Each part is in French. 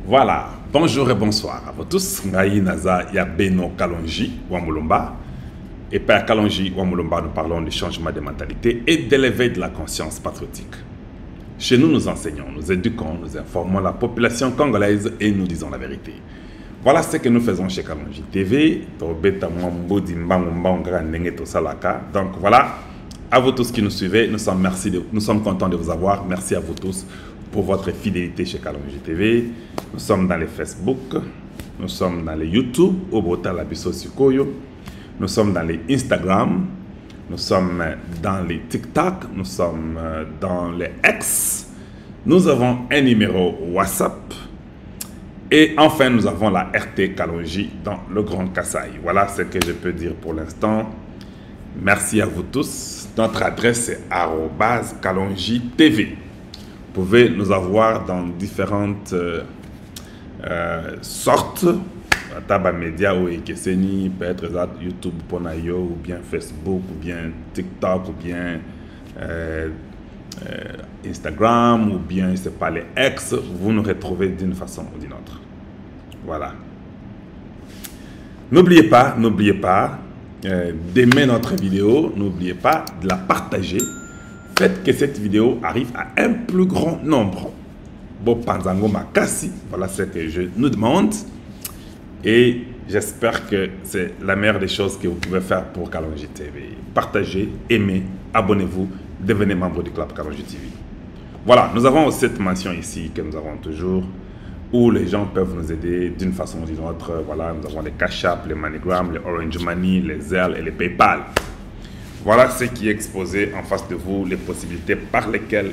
Voilà, bonjour et bonsoir à vous tous. Ngai Naza Yabeno Kalonji Wamulomba. Et par Kalonji Wamulomba, nous parlons du changement de mentalité et de l'éveil de la conscience patriotique. Chez nous, nous enseignons, nous éduquons, nous informons la population congolaise et nous disons la vérité. Voilà ce que nous faisons chez Kalonji TV. Donc voilà, à vous tous qui nous suivez, nous sommes contents de vous avoir. Merci à vous tous pour votre fidélité chez Kalonji TV. Nous sommes dans les Facebook, nous sommes dans les YouTube, Obota Labiso Sukoyo, nous sommes dans les Instagram, nous sommes dans les TikTok, nous sommes dans les X, nous avons un numéro WhatsApp et enfin nous avons la RT Kalonji dans le Grand Kasaï. Voilà ce que je peux dire pour l'instant. Merci à vous tous. Notre adresse est @Kalonji TV. Vous pouvez nous avoir dans différentes sortes, Taba Média ou Ekeseni, peut-être YouTube Ponayo, ou bien Facebook, ou bien TikTok, ou bien Instagram, ou bien, je sais pas, les X. Vous nous retrouvez d'une façon ou d'une autre. Voilà. N'oubliez pas d'aimer notre vidéo, n'oubliez pas de la partager. Faites que cette vidéo arrive à un plus grand nombre. Bon, Panzango Makasi, voilà ce que je nous demande. Et j'espère que c'est la meilleure des choses que vous pouvez faire pour Kalonji TV. Partagez, aimez, abonnez-vous, devenez membre du club Kalonji TV. Voilà, nous avons cette mention ici que nous avons toujours, où les gens peuvent nous aider d'une façon ou d'une autre. Voilà, nous avons les Cash App, les MoneyGram, les Orange Money, les Zelle et les PayPal. Voilà ce qui est exposé en face de vous, les possibilités par lesquelles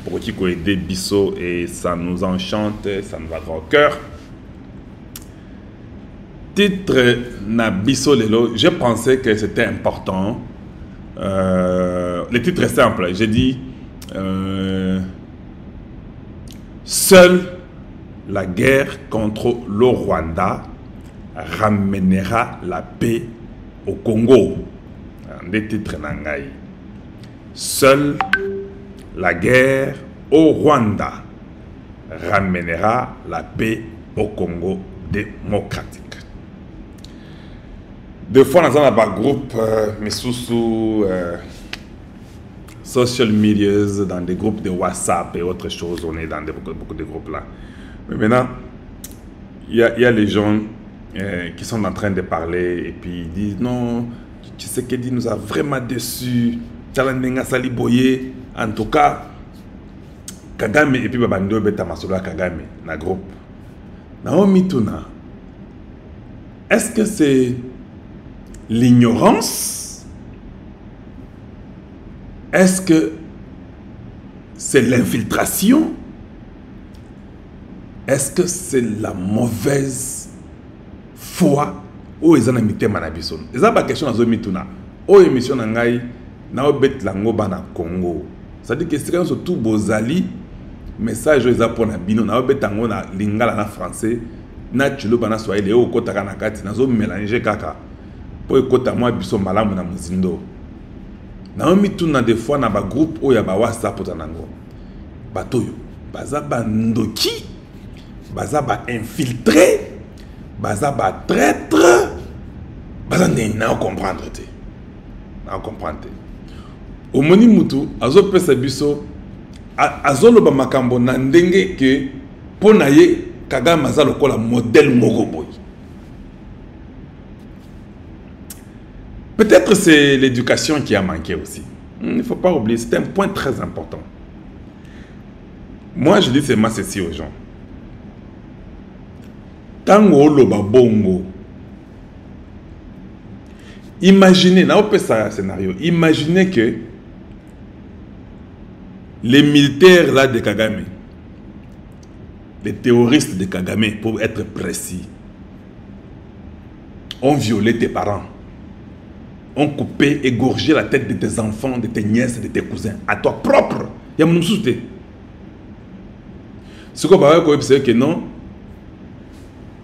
pour qui aider Bisso, et ça nous enchante, ça nous va droit au cœur. Titre na Bisso Lelo, je pensais que c'était important. Le titre est simple, j'ai dit seule la guerre contre le Rwanda ramènera la paix au Congo. Des titres nangai. Seule la guerre au Rwanda ramènera la paix au Congo démocratique. Deux fois dans un groupe, sous social medias, dans des groupes de WhatsApp et autres choses, on est dans beaucoup de groupes là. Mais maintenant, il y a les gens qui sont en train de parler et puis ils disent non. Tu sais que dit nous a vraiment déçus. En tout cas, Kagame et puis Babando Beta Masola Kagame, na groupe. Naomi Tuna, est-ce que c'est l'ignorance? Est-ce que c'est l'infiltration? Est-ce que c'est la mauvaise foi? Oh, ils ont imité Manabison. Ils ont pas question à Zomituna. Oh, émission Nangai, na obet lango bana Congo. Ça dit que c'est quand surtout Bozali, message ils ont pour na bino, na obet tango na lingala na français, na chulo bana swahili, oh kota kana kati, na zo mélanger kaka. Pour kota moi biso malamu na muzindo. Na omituna des fois na ba groupe oh ya ba WhatsApp potanango. Batoyo, baza bandoki, baza ba infiltré. Baza ba traître, baza n'a comprendre te, n'a comprendre te. Au moni mutu azo pesa biso azo loba makambo na ndenge ke pona ye Kagame aza lokola modèle moko boy. Peut-être c'est l'éducation qui a manqué aussi. Il ne faut pas oublier, c'est un point très important. Moi je dis seulement ceci aux gens. Tango loba bongo. Imaginez, là on peut ça un scénario. Imaginez que les militaires là de Kagame, les terroristes de Kagame, pour être précis, ont violé tes parents, ont coupé, égorgé la tête de tes enfants, de tes nièces, de tes cousins, à toi propre. Il y a mon souté. Ce qu'on va voir, c'est que non.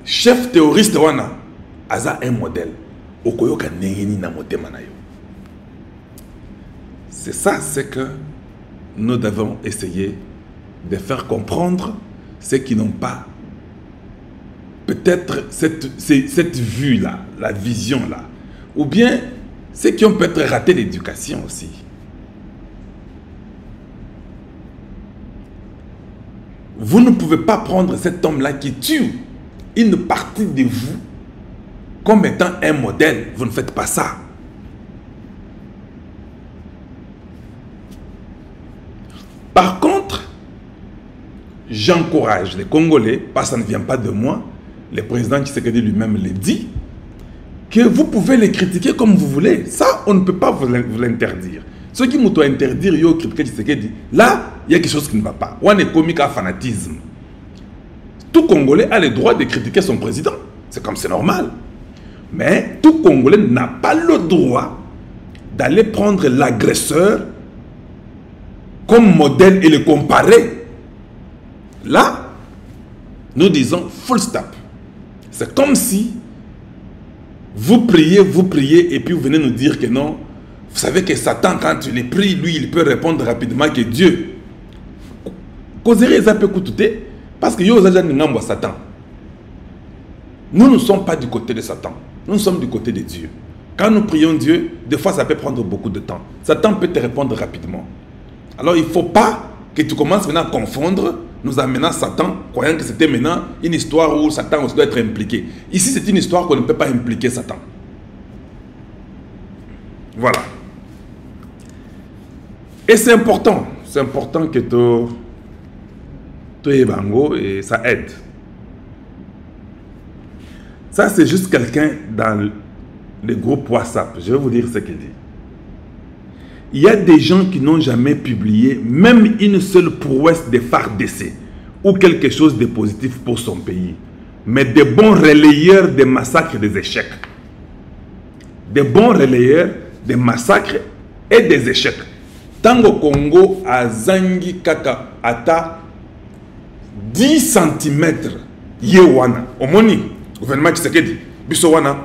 Chef terroriste wana aza un modèle okoyoka nengeni na motema na yo. C'est ça, c'est que nous devons essayer de faire comprendre ceux qui n'ont pas peut-être cette vue-là, la vision-là. Ou bien ceux qui ont peut-être raté l'éducation aussi. Vous ne pouvez pas prendre cet homme-là qui tue une partie de vous comme étant un modèle. Vous ne faites pas ça. Par contre, j'encourage les Congolais, parce que ça ne vient pas de moi, le président Tshisekedi lui-même le dit, que vous pouvez les critiquer comme vous voulez. Ça, on ne peut pas vous l'interdire. Ceux qui m'ont interdire, yo critiquer Tshisekedi, là, il y a quelque chose qui ne va pas. On est comique à fanatisme. Tout Congolais a le droit de critiquer son président. C'est comme c'est normal. Mais tout Congolais n'a pas le droit d'aller prendre l'agresseur comme modèle et le comparer. Là, nous disons full stop. C'est comme si vous priez, et puis vous venez nous dire que non. Vous savez que Satan, quand tu le pries, lui, il peut répondre rapidement que Dieu. Causerie ça peut coûter parce que yo Satan. Nous ne sommes pas du côté de Satan. Nous sommes du côté de Dieu. Quand nous prions Dieu, des fois ça peut prendre beaucoup de temps. Satan peut te répondre rapidement. Alors il ne faut pas que tu commences maintenant à confondre, nous amenant Satan, croyant que c'était maintenant une histoire où Satan aussi doit être impliqué. Ici, c'est une histoire qu'on ne peut pas impliquer Satan. Voilà. Et c'est important que tu es bango et ça aide. Ça, c'est juste quelqu'un dans le groupe WhatsApp. Je vais vous dire ce qu'il dit. Il y a des gens qui n'ont jamais publié même une seule prouesse de FARDC ou quelque chose de positif pour son pays, mais des bons relayeurs des massacres et des échecs. Des bons relayeurs des massacres et des échecs. Tango Congo a zangi kaka ata 10 cm yewana. Omoni, gouvernement Tshisekedi, biso wana,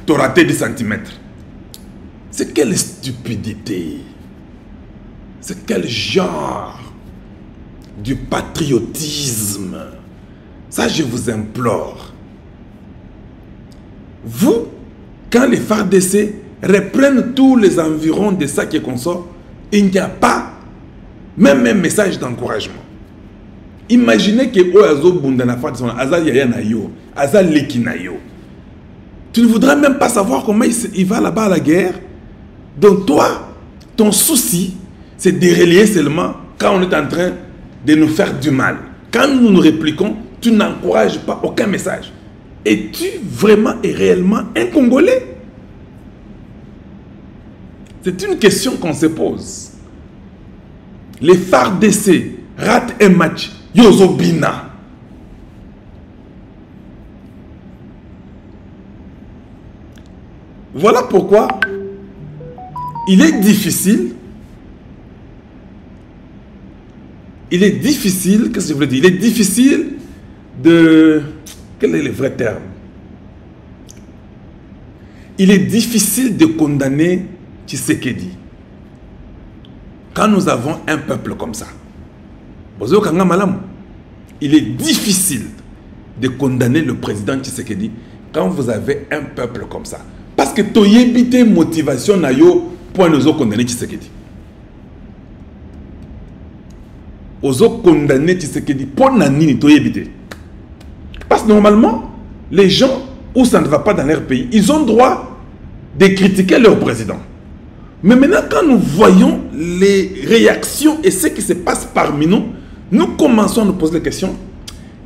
t'as raté 10 cm. C'est quelle stupidité. C'est quel genre du patriotisme. Ça, je vous implore. Vous, quand les FARDC reprennent tous les environs de ça qui est consort, il n'y a pas même un message d'encouragement. Imaginez que Oazo Bundana FARDC, Aza Yaya Nayo, Aza Leki Nayo. Tu ne voudras même pas savoir comment il va là-bas à la guerre. Donc toi, ton souci, c'est de relayer seulement quand on est en train de nous faire du mal. Quand nous nous répliquons, tu n'encourages pas aucun message. Es-tu vraiment et réellement un Congolais? C'est une question qu'on se pose. Les FARDC ratent un match. Yozobina. Voilà pourquoi il est difficile. Qu'est-ce que je voulais dire? Il est difficile de... Quel est le vrai terme? Il est difficile de condamner Tshisekedi quand nous avons un peuple comme ça. Il est difficile de condamner le président Tshisekedi quand vous avez un peuple comme ça. Parce que tu as évité motivation pour nous condamner Tshisekedi. Ozo condamner Tshisekedi pour nani to éviter. Parce que normalement, les gens où ça ne va pas dans leur pays, ils ont droit de critiquer leur président. Mais maintenant, quand nous voyons les réactions et ce qui se passe parmi nous, nous commençons à nous poser la question,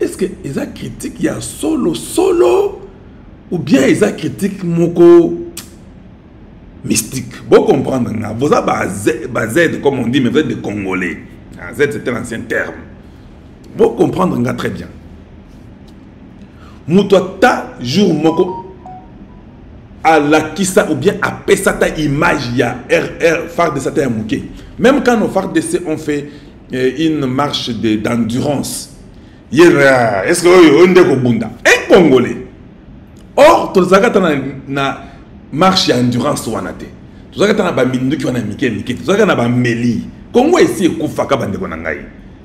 est-ce que ils ont critique il y a solo ou bien ils ont critique moko mystique? Vous comprendre, vous avez Z comme on dit, mais vous êtes des Congolais. Z, c'était l'ancien terme. Vous comprendre très bien. Moutota jour moko à la kissa ou bien à pesata image ya RR phare de sata mouké. Même quand nos phares d'essai ont fait une marche d'endurance. Est-ce que on est bunda un Congolais. Or tous les na marche d'endurance wanate. Tous les na ba mindu qui wana mike. Tous les na ba meli. Congo esi kufaka bandeko na ngai.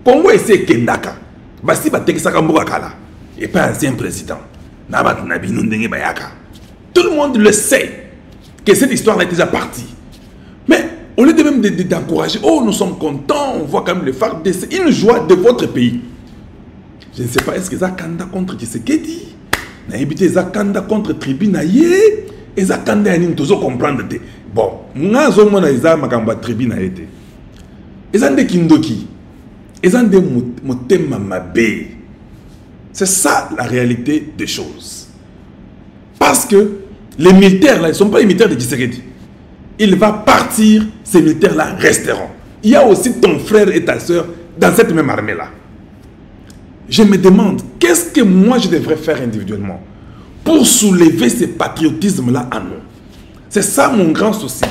Congo esi kendaka. Basi ba tekisaka mboka kala. Et pas ancien président. Tout le monde le sait que cette histoire-là est déjà partie. Mais au lieu de même d'encourager, oh, nous sommes contents, on voit quand même le phare, c'est une joie de votre pays. Je ne sais pas, est-ce que ça kanda contre Tshisekedi? Naïbité, ça kanda contre Tribinaye? Et ça kanda yanine, toujours comprendre. Bon, moi, je suis un peu Tribinaye. Et ça, c'est Kindoki. Et ça, c'est Motema Mabe. C'est ça la réalité des choses. Parce que les militaires, là, ils ne sont pas les militaires de Tshisekedi. Il va partir, ces militaires-là resteront. Il y a aussi ton frère et ta soeur dans cette même armée-là. Je me demande, qu'est-ce que moi je devrais faire individuellement pour soulever ce patriotisme-là à nous? C'est ça mon grand souci.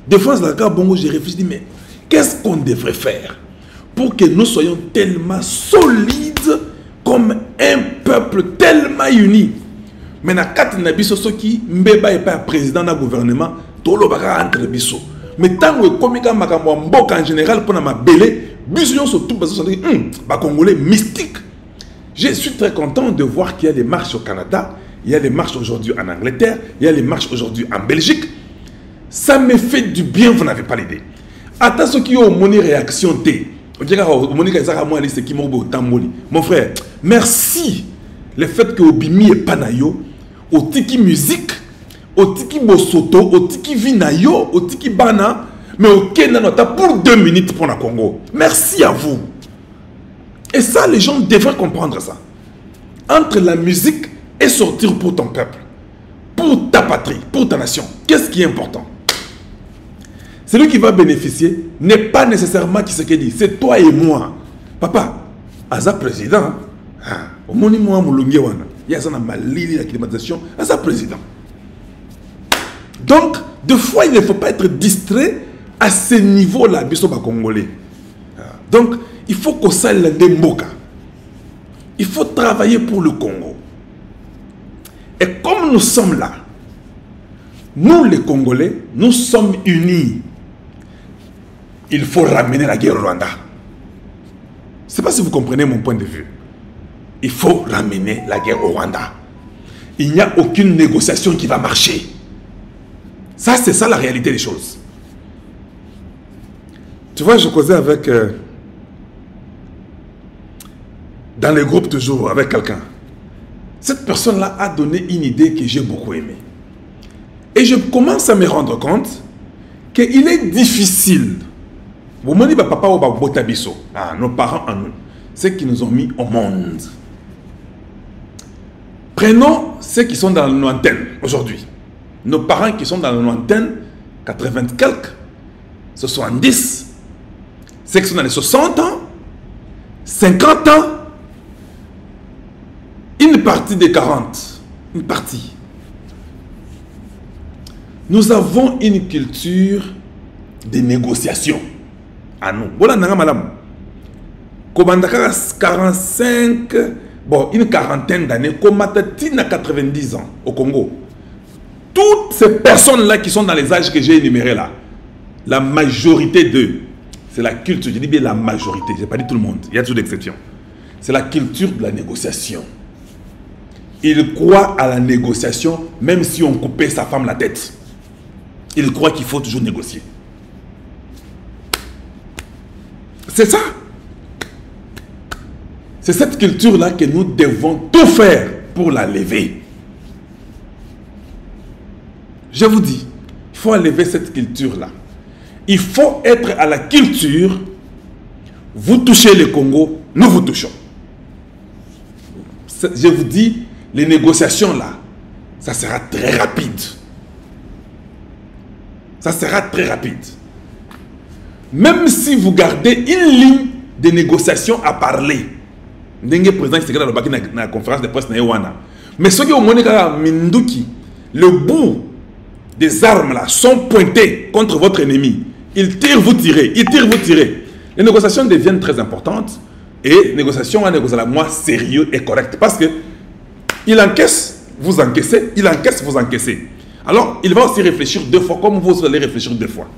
Des fois, je réfléchis, mais qu'est-ce qu'on devrait faire pour que nous soyons tellement solides comme un peuple tellement uni? Mais na kati na biso soki mbeba et pas président na gouvernement tolo baka entre biso. Mais tant que komika makambo mboka en général pour na mabele biso yon surtout parce que ba congolais mystique. Je suis très content de voir qu'il y a des marches au Canada, il y a des marches aujourd'hui en Angleterre, il y a des marches aujourd'hui en Belgique. Ça me fait du bien, vous n'avez pas l'idée. Attends ceux qui ont mon réaction T. Mon frère, merci. Le fait que Obimi et Panayo, au tiki musique, au tiki bosoto, au tiki vinayo, au tiki bana, mais au Kenanota pour 2 minutes pour la Congo. Merci à vous. Et ça, les gens devraient comprendre ça. Entre la musique et sortir pour ton peuple, pour ta patrie, pour ta nation, qu'est-ce qui est important? Celui qui va bénéficier n'est pas nécessairement qui ce qu'il dit, c'est toi et moi. Papa, Aza président, au moni moi moulungi wana, il y a ça dans ma ligne la climatisation, Aza président. Donc, deux fois, il ne faut pas être distrait à ce niveau-là, biso ba congolais. Donc, il faut qu'on s'aille des mboka. Il faut travailler pour le Congo. Et comme nous sommes là, nous les Congolais, nous sommes unis. Il faut ramener la guerre au Rwanda. Je ne sais pas si vous comprenez mon point de vue. Il faut ramener la guerre au Rwanda. Il n'y a aucune négociation qui va marcher. Ça, c'est ça la réalité des choses. Tu vois, je causais avec... dans les groupes toujours, avec quelqu'un. Cette personne-là a donné une idée que j'ai beaucoup aimée. Et je commence à me rendre compte qu'il est difficile. Vous me dites, papa, nos parents en nous, ceux qui nous ont mis au monde. Prenons ceux qui sont dans la lointaine aujourd'hui. Nos parents qui sont dans la lointaine, 80 quelques, 70, ceux qui sont dans les 60 ans, 50 ans, une partie des 40, une partie. Nous avons une culture de négociation à nous. Voilà, madame. Kobandaka 45, bon, une quarantaine d'années, Komatati na 90 ans au Congo. Toutes ces personnes-là qui sont dans les âges que j'ai énumérés là, la majorité d'eux, c'est la culture, je dis bien la majorité, je n'ai pas dit tout le monde, il y a toujours des exceptions. C'est la culture de la négociation. Ils croient à la négociation, même si on coupait sa femme la tête. Ils croient qu'il faut toujours négocier. C'est ça. C'est cette culture-là que nous devons tout faire pour la lever. Je vous dis, il faut enlever cette culture-là. Il faut être à la culture. Vous touchez le Congo, nous vous touchons. Je vous dis, les négociations là, ça sera très rapide. Ça sera très rapide. Même si vous gardez une ligne de négociation à parler, la conférence de presse, mais ceux qui ont montré le bout des armes là sont pointés contre votre ennemi. Ils tirent, vous tirez. Ils tirent, vous tirez. Les négociations deviennent très importantes et les négociations à moi sérieux et correct parce que il encaisse, vous encaissez, il encaisse, vous encaissez. Alors, il va aussi réfléchir 2 fois comme vous allez réfléchir 2 fois.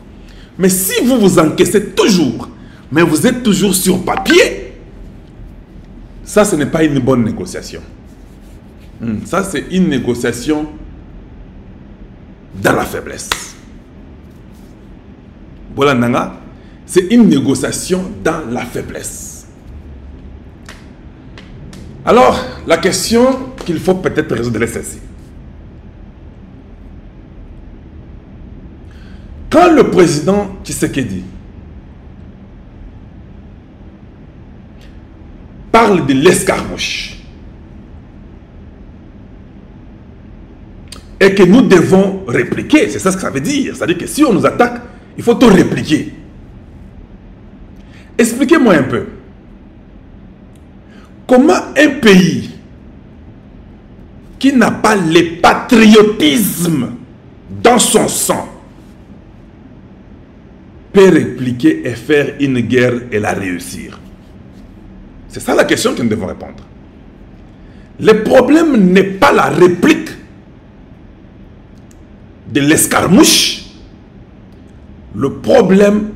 Mais si vous vous encaissez toujours, mais vous êtes toujours sur papier, ça, ce n'est pas une bonne négociation. Ça, c'est une négociation dans la faiblesse. Voilà, Nanga, c'est une négociation dans la faiblesse. Alors, la question qu'il faut peut-être résoudre est celle-ci. Quand le président Tshisekedi parle de l'escarmouche et que nous devons répliquer, c'est ça ce que ça veut dire. C'est-à-dire que si on nous attaque, il faut tout répliquer. Expliquez-moi un peu. Comment un pays qui n'a pas le patriotisme dans son sang peut répliquer et faire une guerre et la réussir? C'est ça la question que nous devons répondre. Le problème n'est pas la réplique de l'escarmouche. Le problème,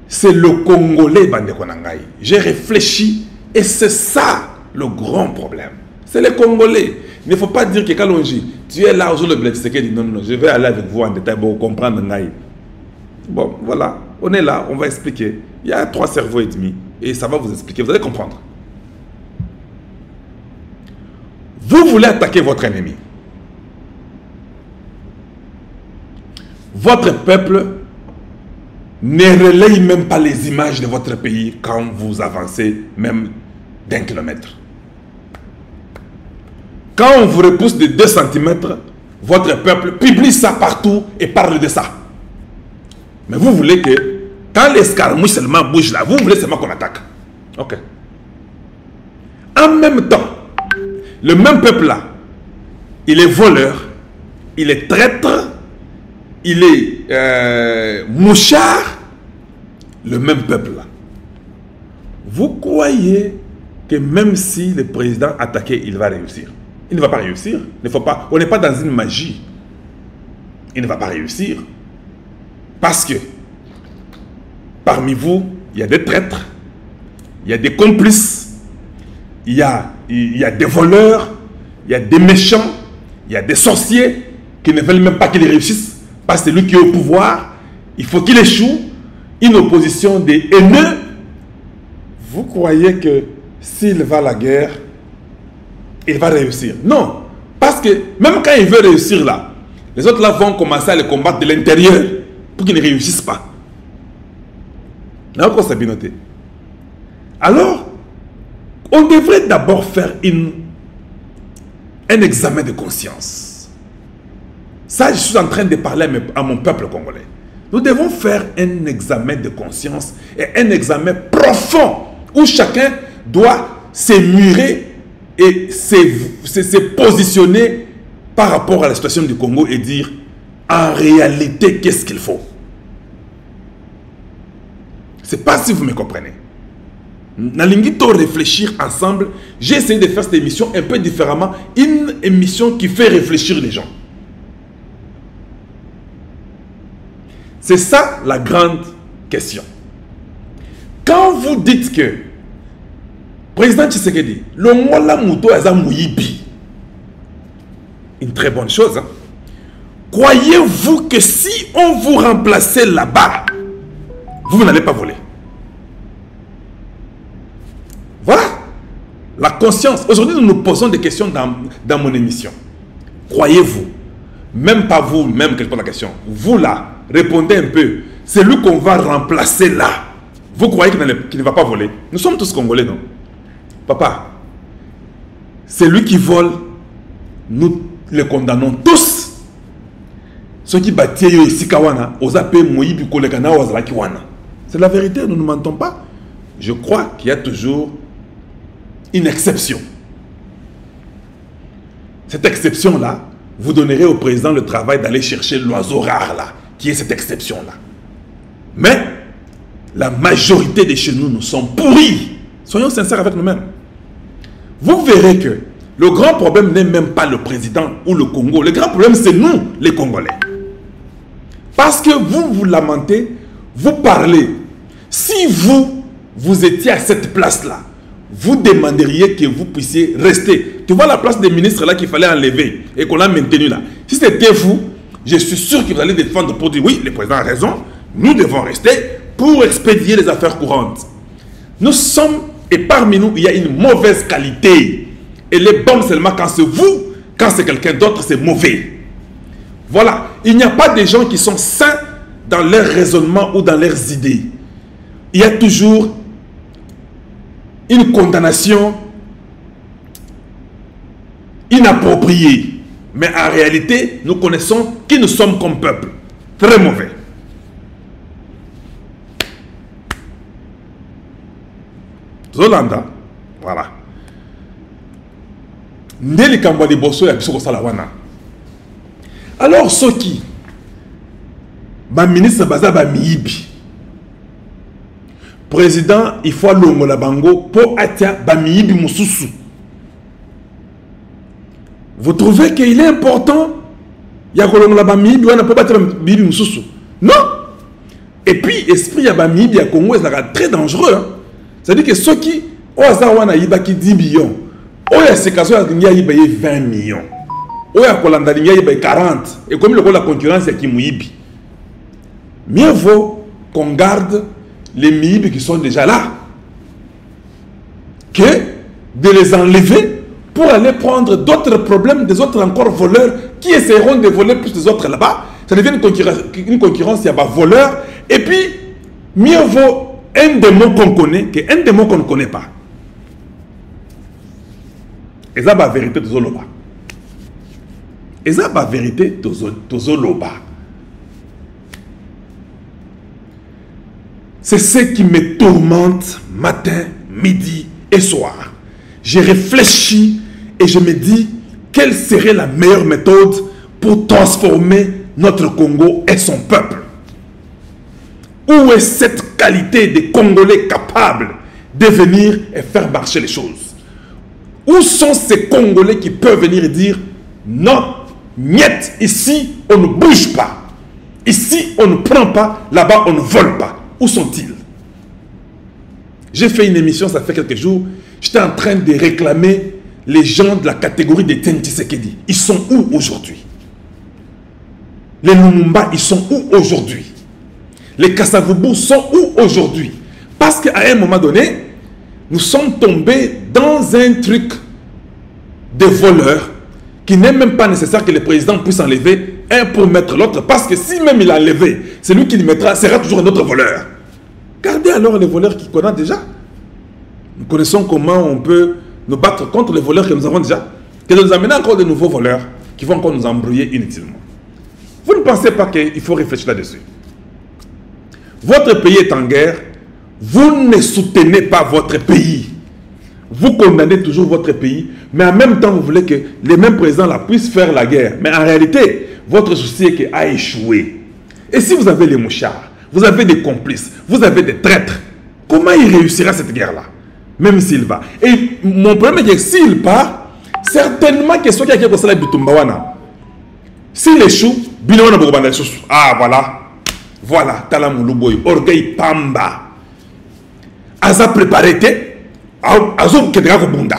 c'est le Congolais, Bandekonangaï. J'ai réfléchi et c'est ça le grand problème. C'est les Congolais. Il ne faut pas dire que Kalonji, tu es là aujourd'hui, le Tshisekedi, non, non, je vais aller avec vous en détail pour comprendre Ngaï. Bon, voilà, on est là, on va expliquer. Il y a 3 cerveaux et demi et ça va vous expliquer, vous allez comprendre. Vous voulez attaquer votre ennemi. Votre peuple ne relaye même pas les images de votre pays quand vous avancez même d'1 kilomètre. Quand on vous repousse de 2 centimètres, votre peuple publie ça partout et parle de ça. Mais vous voulez que, quand l'escarmouche seulement bouge là, vous voulez seulement qu'on attaque. Ok. En même temps, le même peuple là, il est voleur, il est traître, il est mouchard, le même peuple là. Vous croyez que même si le président attaqué, il va réussir? Il ne va pas réussir. Il ne faut pas, on n'est pas dans une magie. Il ne va pas réussir. Parce que parmi vous, il y a des traîtres, il y a des complices, il y a des voleurs, il y a des méchants, il y a des sorciers qui ne veulent même pas qu'il réussisse. Parce que celui qui est au pouvoir, il faut qu'il échoue. Une opposition des haineux. Vous croyez que s'il va à la guerre, il va réussir? Non. Parce que même quand il veut réussir là, les autres là vont commencer à le combattre de l'intérieur pour qu'il ne réussisse pas. Là encore, c'est bien noté. Alors, on devrait d'abord faire un examen de conscience. Ça, je suis en train de parler à mon peuple congolais. Nous devons faire un examen de conscience et un examen profond où chacun doit se murer et se positionner par rapport à la situation du Congo et dire en réalité qu'est-ce qu'il faut. Je ne sais pas si vous me comprenez. Nalingito réfléchir ensemble. J'ai essayé de faire cette émission un peu différemment. Une émission qui fait réfléchir les gens. C'est ça la grande question. Quand vous dites que président Tshisekedi, le Ngola Mouto Aza Mouyibi, une très bonne chose. Hein? Croyez-vous que si on vous remplaçait là-bas, vous n'allez pas voler? Voilà la conscience. Aujourd'hui, nous nous posons des questions dans mon émission. Croyez-vous, même pas vous, même que je pose la question, vous là, répondez un peu. C'est lui qu'on va remplacer là. Vous croyez qu'il ne va pas voler? Nous sommes tous Congolais, non? Papa, c'est lui qui vole, nous le condamnons tous. Ceux qui battent ici, c'est la vérité, nous ne mentons pas. Je crois qu'il y a toujours une exception. Cette exception-là, vous donnerez au président le travail d'aller chercher l'oiseau rare là, qui est cette exception-là. Mais la majorité de chez nous, nous sommes pourris. Soyons sincères avec nous-mêmes. Vous verrez que le grand problème n'est même pas le président ou le Congo. Le grand problème, c'est nous, les Congolais. Parce que vous vous lamentez, vous parlez. Si vous étiez à cette place-là, vous demanderiez que vous puissiez rester. Tu vois la place des ministres là qu'il fallait enlever et qu'on a maintenu là. Si c'était vous, je suis sûr que vous allez défendre pour dire oui, le président a raison, nous devons rester pour expédier les affaires courantes. Nous sommes, et parmi nous, il y a une mauvaise qualité. Elle est bonne seulement quand c'est vous, quand c'est quelqu'un d'autre, c'est mauvais. Voilà, il n'y a pas de gens qui sont sains dans leur raisonnement ou dans leurs idées. Il y a toujours une condamnation inappropriée. Mais en réalité, nous connaissons qui nous sommes comme peuple. Très mauvais. Zolanda, voilà. Ndeli Kambali Bosso ya bisoko salawana. Alors ceux qui ba ministre baza ba miibi. Président, il faut longo la bango pour atia ba miibi mususu. Vous trouvez qu'il est important? Il y a kolongo la ba miibi wana pour battre miibi mususu. Non. Et puis esprit ya ba miibi ya Congo est très dangereux. Hein? C'est-à-dire que ceux qui ont wana yibaki 10 millions, oya sekaso ya yibaye 20 millions. Oya kolanda yibaye 40 et comme la concurrence ya kimuibi. Mieux vaut qu'on garde les miibis qui sont déjà là que de les enlever pour aller prendre d'autres problèmes, des autres encore voleurs qui essaieront de voler plus des autres là-bas. Ça devient une concurrence, il y a des voleurs. Et puis, mieux vaut un démon qu'on connaît qu'un démon qu'on ne connaît pas. Et ça, c'est la vérité de Zoloba. Et ça, c'est la vérité de Zoloba. C'est ce qui me tourmente matin, midi et soir. J'ai réfléchi et je me dis quelle serait la meilleure méthode pour transformer notre Congo et son peuple. Où est cette qualité de Congolais capables de venir et faire marcher les choses? Où sont ces Congolais qui peuvent venir et dire non, niet, ici on ne bouge pas, ici on ne prend pas, là-bas on ne vole pas. Où sont-ils? J'ai fait une émission, ça fait quelques jours, j'étais en train de réclamer les gens de la catégorie des Tshisekedi. Ils sont où aujourd'hui? Les Lumumba, ils sont où aujourd'hui? Les Kasavubu sont où aujourd'hui? Parce qu'à un moment donné, nous sommes tombés dans un truc de voleurs qui n'est même pas nécessaire que le président puisse enlever un pour mettre l'autre. Parce que si même il a enlevé, celui qui le mettra sera toujours un autre voleur. Gardez alors les voleurs qu'on a déjà. Nous connaissons comment on peut nous battre contre les voleurs que nous avons déjà. Que nous amener encore de nouveaux voleurs qui vont encore nous embrouiller inutilement. Vous ne pensez pas qu'il faut réfléchir là-dessus? Votre pays est en guerre. Vous ne soutenez pas votre pays. Vous condamnez toujours votre pays. Mais en même temps, vous voulez que les mêmes présidents là puissent faire la guerre. Mais en réalité, votre souci est qu'il a échoué. Et si vous avez les mouchards, vous avez des complices, vous avez des traîtres, comment il réussira cette guerre-là? Même s'il va. Et mon problème est que s'il part, certainement que ceux qui ont fait la bitumbawana, s'il échoue, ah voilà, voilà, Talamoulouboy, orgueil pamba. Aza préparé, Azo Kedrako Bunda.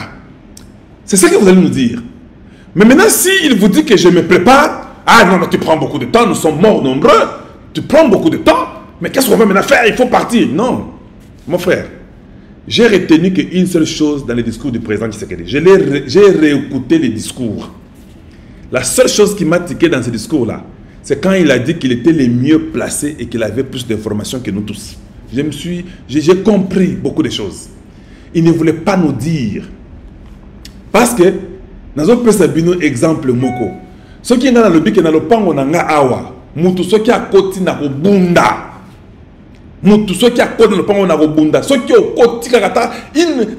C'est ce que vous allez nous dire. Mais maintenant, s'il vous dit que je me prépare, ah non, mais tu prends beaucoup de temps, nous sommes morts nombreux, tu prends beaucoup de temps, mais qu'est-ce qu'on va maintenant faire? Il faut partir. Non, mon frère, j'ai retenu qu'une seule chose dans les discours du président Tshisekedi. J'ai réécouté les discours. La seule chose qui m'a tiqué dans ce discours-là, c'est quand il a dit qu'il était le mieux placé et qu'il avait plus d'informations que nous tous. J'ai compris beaucoup de choses. Il ne voulait pas nous dire. Parce que, dans un peu un exemple, Moko, ceux qui sont dans le bic, dans le pango, nanga awa, mutu ceux qui a côté na bunda. Mutu ceux qui a côté dans le pango na bunda. Ceux qui ont côté kakata,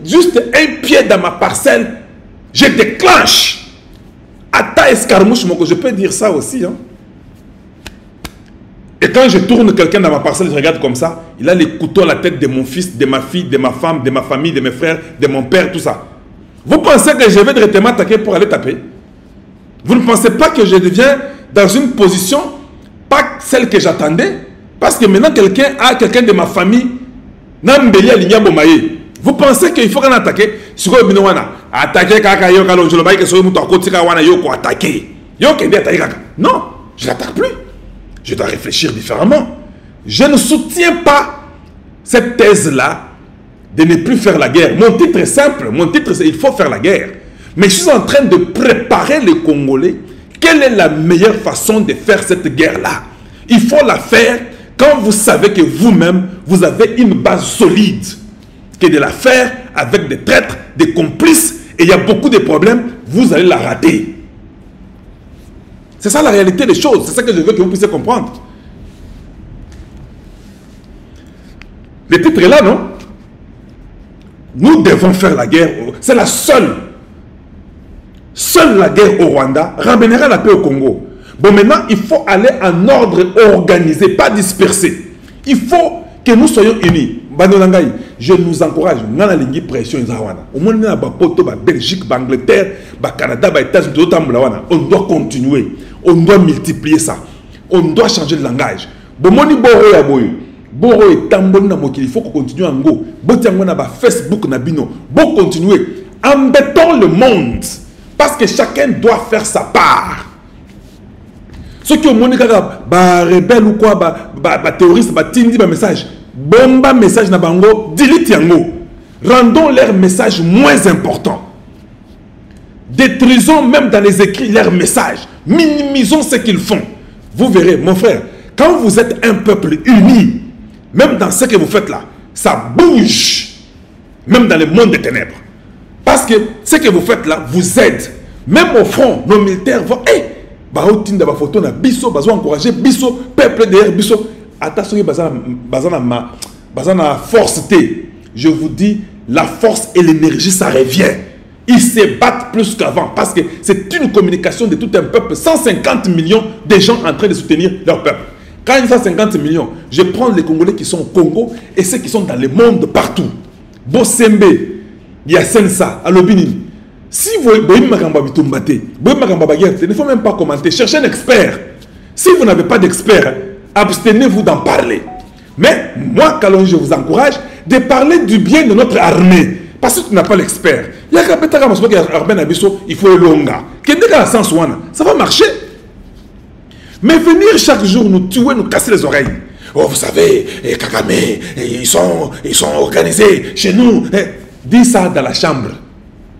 juste un pied dans ma parcelle, je déclenche. Ata escarmouche, Moko, je peux dire ça aussi, hein. Et quand je tourne quelqu'un dans ma parcelle, je regarde comme ça, il a les couteaux à la tête de mon fils, de ma fille, de ma femme, de ma famille, de mes frères, de mon père, tout ça. Vous pensez que je vais directement attaquer pour aller taper? Vous ne pensez pas que je deviens dans une position, pas celle que j'attendais? Parce que maintenant, quelqu'un de ma famille, Nambeli Aligna Bomaye, Vous pensez qu'il faut qu'on attaque? Si vous attaquer kaka yo kalo jolo baïke so muto akotika wana yo ko attaquer. Yo kende attaquer kaka. Non, je n'attaque plus. Je dois réfléchir différemment. Je ne soutiens pas cette thèse-là de ne plus faire la guerre. Mon titre est simple. Mon titre c'est il faut faire la guerre. Mais je suis en train de préparer les Congolais. Quelle est la meilleure façon de faire cette guerre-là? Il faut la faire quand vous savez que vous-même, vous avez une base solide. Que de la faire avec des traîtres, des complices, et il y a beaucoup de problèmes, vous allez la rater. C'est ça la réalité des choses. C'est ça que je veux que vous puissiez comprendre. Le titre est là, non? Nous devons faire la guerre. C'est la seule. Seule la guerre au Rwanda ramènera la paix au Congo. Bon, maintenant, il faut aller en ordre organisé, pas dispersé. Il faut que nous soyons unis. Je nous encourage. Nous avons une pression. Au moins, nous avons la Belgique, l'Angleterre, le Canada, les États-Unis. On doit continuer. On doit multiplier ça. On doit changer de langage. Il faut qu'on continue en go. Facebook, bon continuer. Embêtons le monde. Parce que chacun doit faire sa part. Ceux qui ont montré rebelle ou quoi, terroriste, tindi message. Bomba message na bango, delete yango. Rendons leur message moins important. Détruisons même dans les écrits leur message. Minimisons ce qu'ils font. Vous verrez, mon frère, quand vous êtes un peuple uni, même dans ce que vous faites là, ça bouge. Même dans le monde des ténèbres. Parce que ce que vous faites là vous aide. Même au front, nos militaires vont, photo na biso, encourager biso, peuple derrière biso. Attention, bazana force T. Je vous dis, la force et l'énergie, ça revient. Ils se battent plus qu'avant parce que c'est une communication de tout un peuple. 150 millions de gens en train de soutenir leur peuple. Quand il y a 150 millions, je prends les Congolais qui sont au Congo et ceux qui sont dans le monde partout. Bosembe, il y a Sensa, Alobini. Si vous il ne faut même pas commenter. Cherchez un expert. Si vous n'avez pas d'expert, abstenez-vous d'en parler. Mais moi, Kalon, je vous encourage de parler du bien de notre armée. Parce que tu n'as pas l'expert. Il y a il faut le longa. Ça va marcher. Mais venir chaque jour nous tuer, nous casser les oreilles. Oh, vous savez, Kagame, ils sont organisés chez nous. Dis ça dans la chambre.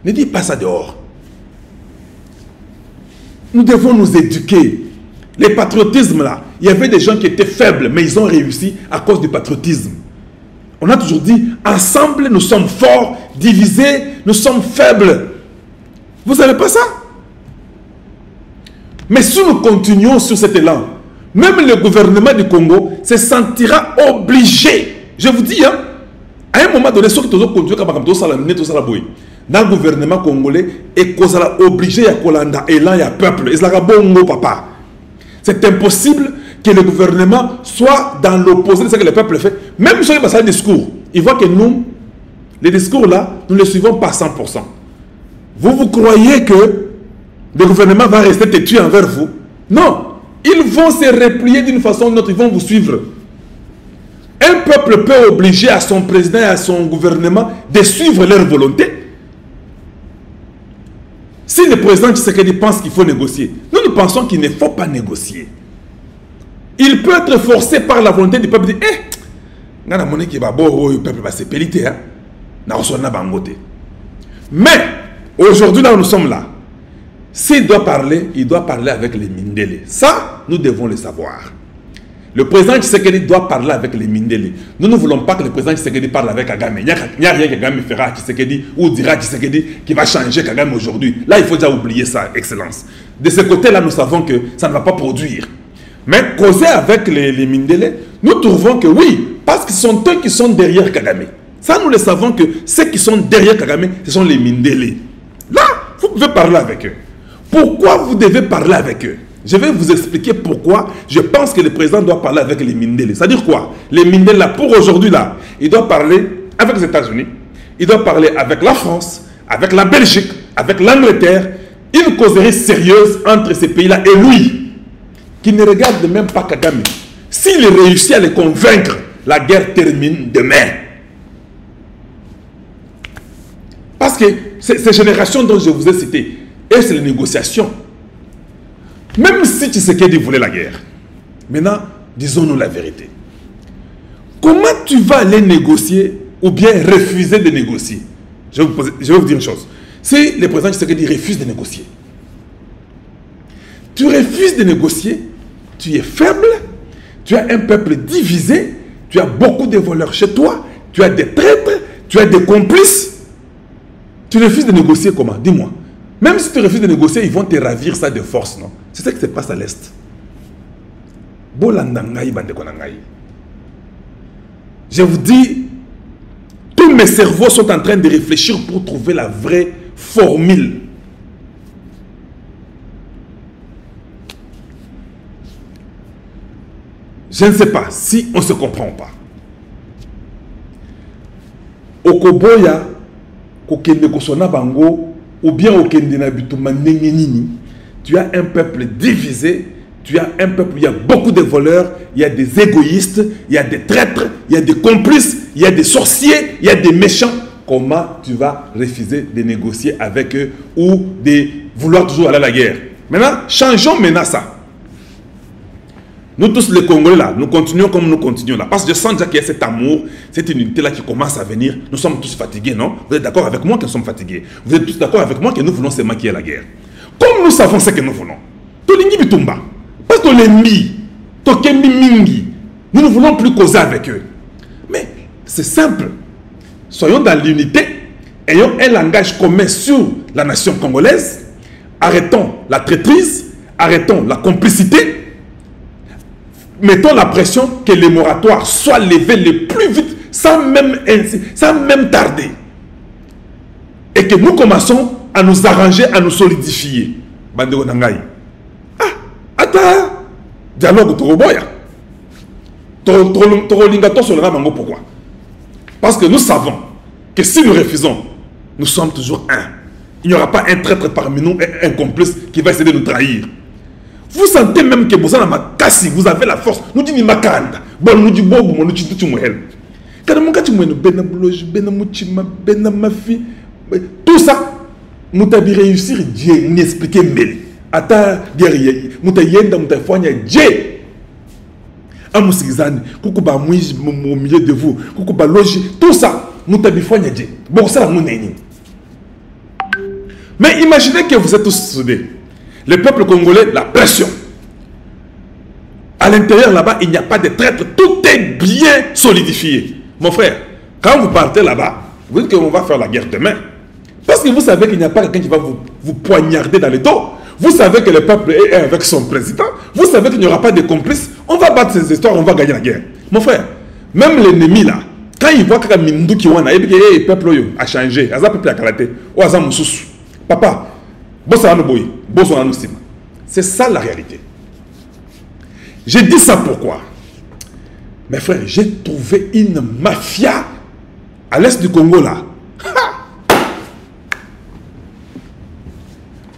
Ne dis pas ça dehors. Nous devons nous éduquer. Le patriotisme là, il y avait des gens qui étaient faibles, mais ils ont réussi à cause du patriotisme. On a toujours dit, ensemble nous sommes forts, divisés nous sommes faibles. Vous savez pas ça? Mais si nous continuons sur cet élan, même le gouvernement du Congo se sentira obligé. Je vous dis, hein, à un moment donné, ceux qui ont continué dans le gouvernement congolais, et qu'on sera obligé à Kolanda, élan, il y a peuple, papa. C'est impossible que le gouvernement soit dans l'opposé de ce que le peuple fait. Même si on passe un discours, il voit que nous, les discours là, nous ne les suivons pas à 100%. Vous croyez que le gouvernement va rester têtu envers vous? Non. Ils vont se replier d'une façon ou d'une autre, ils vont vous suivre. Un peuple peut obliger à son président et à son gouvernement de suivre leur volonté. Si le président Tshisekedi pense qu'il faut négocier, nous pensons qu'il ne faut pas négocier. Il peut être forcé par la volonté du peuple de dire, le peuple va se péliter. Mais, aujourd'hui, là où nous sommes là, s'il doit parler, il doit parler avec les Mindele. Ça, nous devons le savoir. Le président Tshisekedi doit parler avec les Mindele. Nous ne voulons pas que le président Tshisekedi parle avec Kagame. Il n'y a rien que Kagame fera à Tshisekedi ou dira à Tshisekedi qui va changer Kagame aujourd'hui. Là, il faut déjà oublier ça, Excellence. De ce côté-là, nous savons que ça ne va pas produire. Mais causer avec les Mindele, nous trouvons que oui, parce que ce sont eux qui sont derrière Kagame. Ça, nous le savons que ceux qui sont derrière Kagame, ce sont les Mindele. Là, vous pouvez parler avec eux. Pourquoi vous devez parler avec eux? Je vais vous expliquer pourquoi je pense que le président doit parler avec les Mindele. C'est-à-dire quoi? Les Mindele, là, pour aujourd'hui, là, il doit parler avec les États-Unis, il doit parler avec la France, avec la Belgique, avec l'Angleterre. Une causerie sérieuse entre ces pays-là et lui, qui ne regarde même pas Kagame. S'il réussit à les convaincre, la guerre termine demain. Parce que ces générations dont je vous ai cité, et c'est les négociations. Même si Tshisekedi voulait la guerre, maintenant, disons-nous la vérité. Comment tu vas aller négocier ou bien refuser de négocier? Je vais vous dire une chose. Si le président Tshisekedi refuse de négocier, tu refuses de négocier, tu es faible, tu as un peuple divisé, tu as beaucoup de voleurs chez toi, tu as des traîtres, tu as des complices. Tu refuses de négocier comment? Dis-moi. Même si tu refuses de négocier, ils vont te ravir ça de force, non? C'est ça qui se passe à l'Est. Je vous dis, tous mes cerveaux sont en train de réfléchir pour trouver la vraie formule. Je ne sais pas si on se comprend ou pas. Okoboya, kokende kosona bango, ou bien okende na bituma nengenini, tu as un peuple divisé, tu as un peuple où il y a beaucoup de voleurs, il y a des égoïstes, il y a des traîtres, il y a des complices, il y a des sorciers, il y a des méchants. Comment tu vas refuser de négocier avec eux ou de vouloir toujours aller à la guerre? Maintenant, changeons maintenant ça. Nous tous les Congolais là, nous continuons comme nous continuons là. Parce que je sens déjà qu'il y a cet amour, cette unité là qui commence à venir. Nous sommes tous fatigués, non? Vous êtes d'accord avec moi que nous sommes fatigués? Vous êtes tous d'accord avec moi que nous voulons seulement qu'il y ait la guerre? Comme nous savons ce que nous voulons. Tolingi bitumba. Parce que l'ennemi, tokembi mingi. Nous ne voulons plus causer avec eux. Mais c'est simple. Soyons dans l'unité. Ayons un langage commun sur la nation congolaise. Arrêtons la traîtrise. Arrêtons la complicité. Mettons la pression que les moratoires soient levés le plus vite, sans même tarder. Et que nous commençons à nous arranger, à nous solidifier. Bandeko Nangai. Ah, attends. Dialogue Toroboya. Torolingato sur le Ramango, pourquoi? Parce que nous savons que si nous refusons, nous sommes toujours un. Il n'y aura pas un traître parmi nous, un complice qui va essayer de nous trahir. Vous sentez même que vous avez la force. Nous disons Makanda. Bon, nous disons Bobo, nous disons tout ça, nous avons réussi à nous expliquer mieux. Ata guerrier, nous avons fait Dieu. Amusigizani, kukuba mouiji au milieu de vous, kukuba logi, tout ça, nous avons fait Dieu. Bon, ça, nous n'avons. Mais imaginez que vous êtes tous soudés. Le peuple congolais, la pression. À l'intérieur, là-bas, il n'y a pas de traître. Tout est bien solidifié. Mon frère, quand vous partez là-bas, vous dites qu'on va faire la guerre demain. Parce que vous savez qu'il n'y a pas quelqu'un qui va vous poignarder dans le dos. Vous savez que le peuple est avec son président. Vous savez qu'il n'y aura pas de complices. On va battre ces histoires, on va gagner la guerre. Mon frère, même l'ennemi là, quand il voit que le peuple a changé, peuple a kalaté, papa, c'est ça la réalité. J'ai dit ça pourquoi? Mes frères, j'ai trouvé une mafia à l'est du Congo là.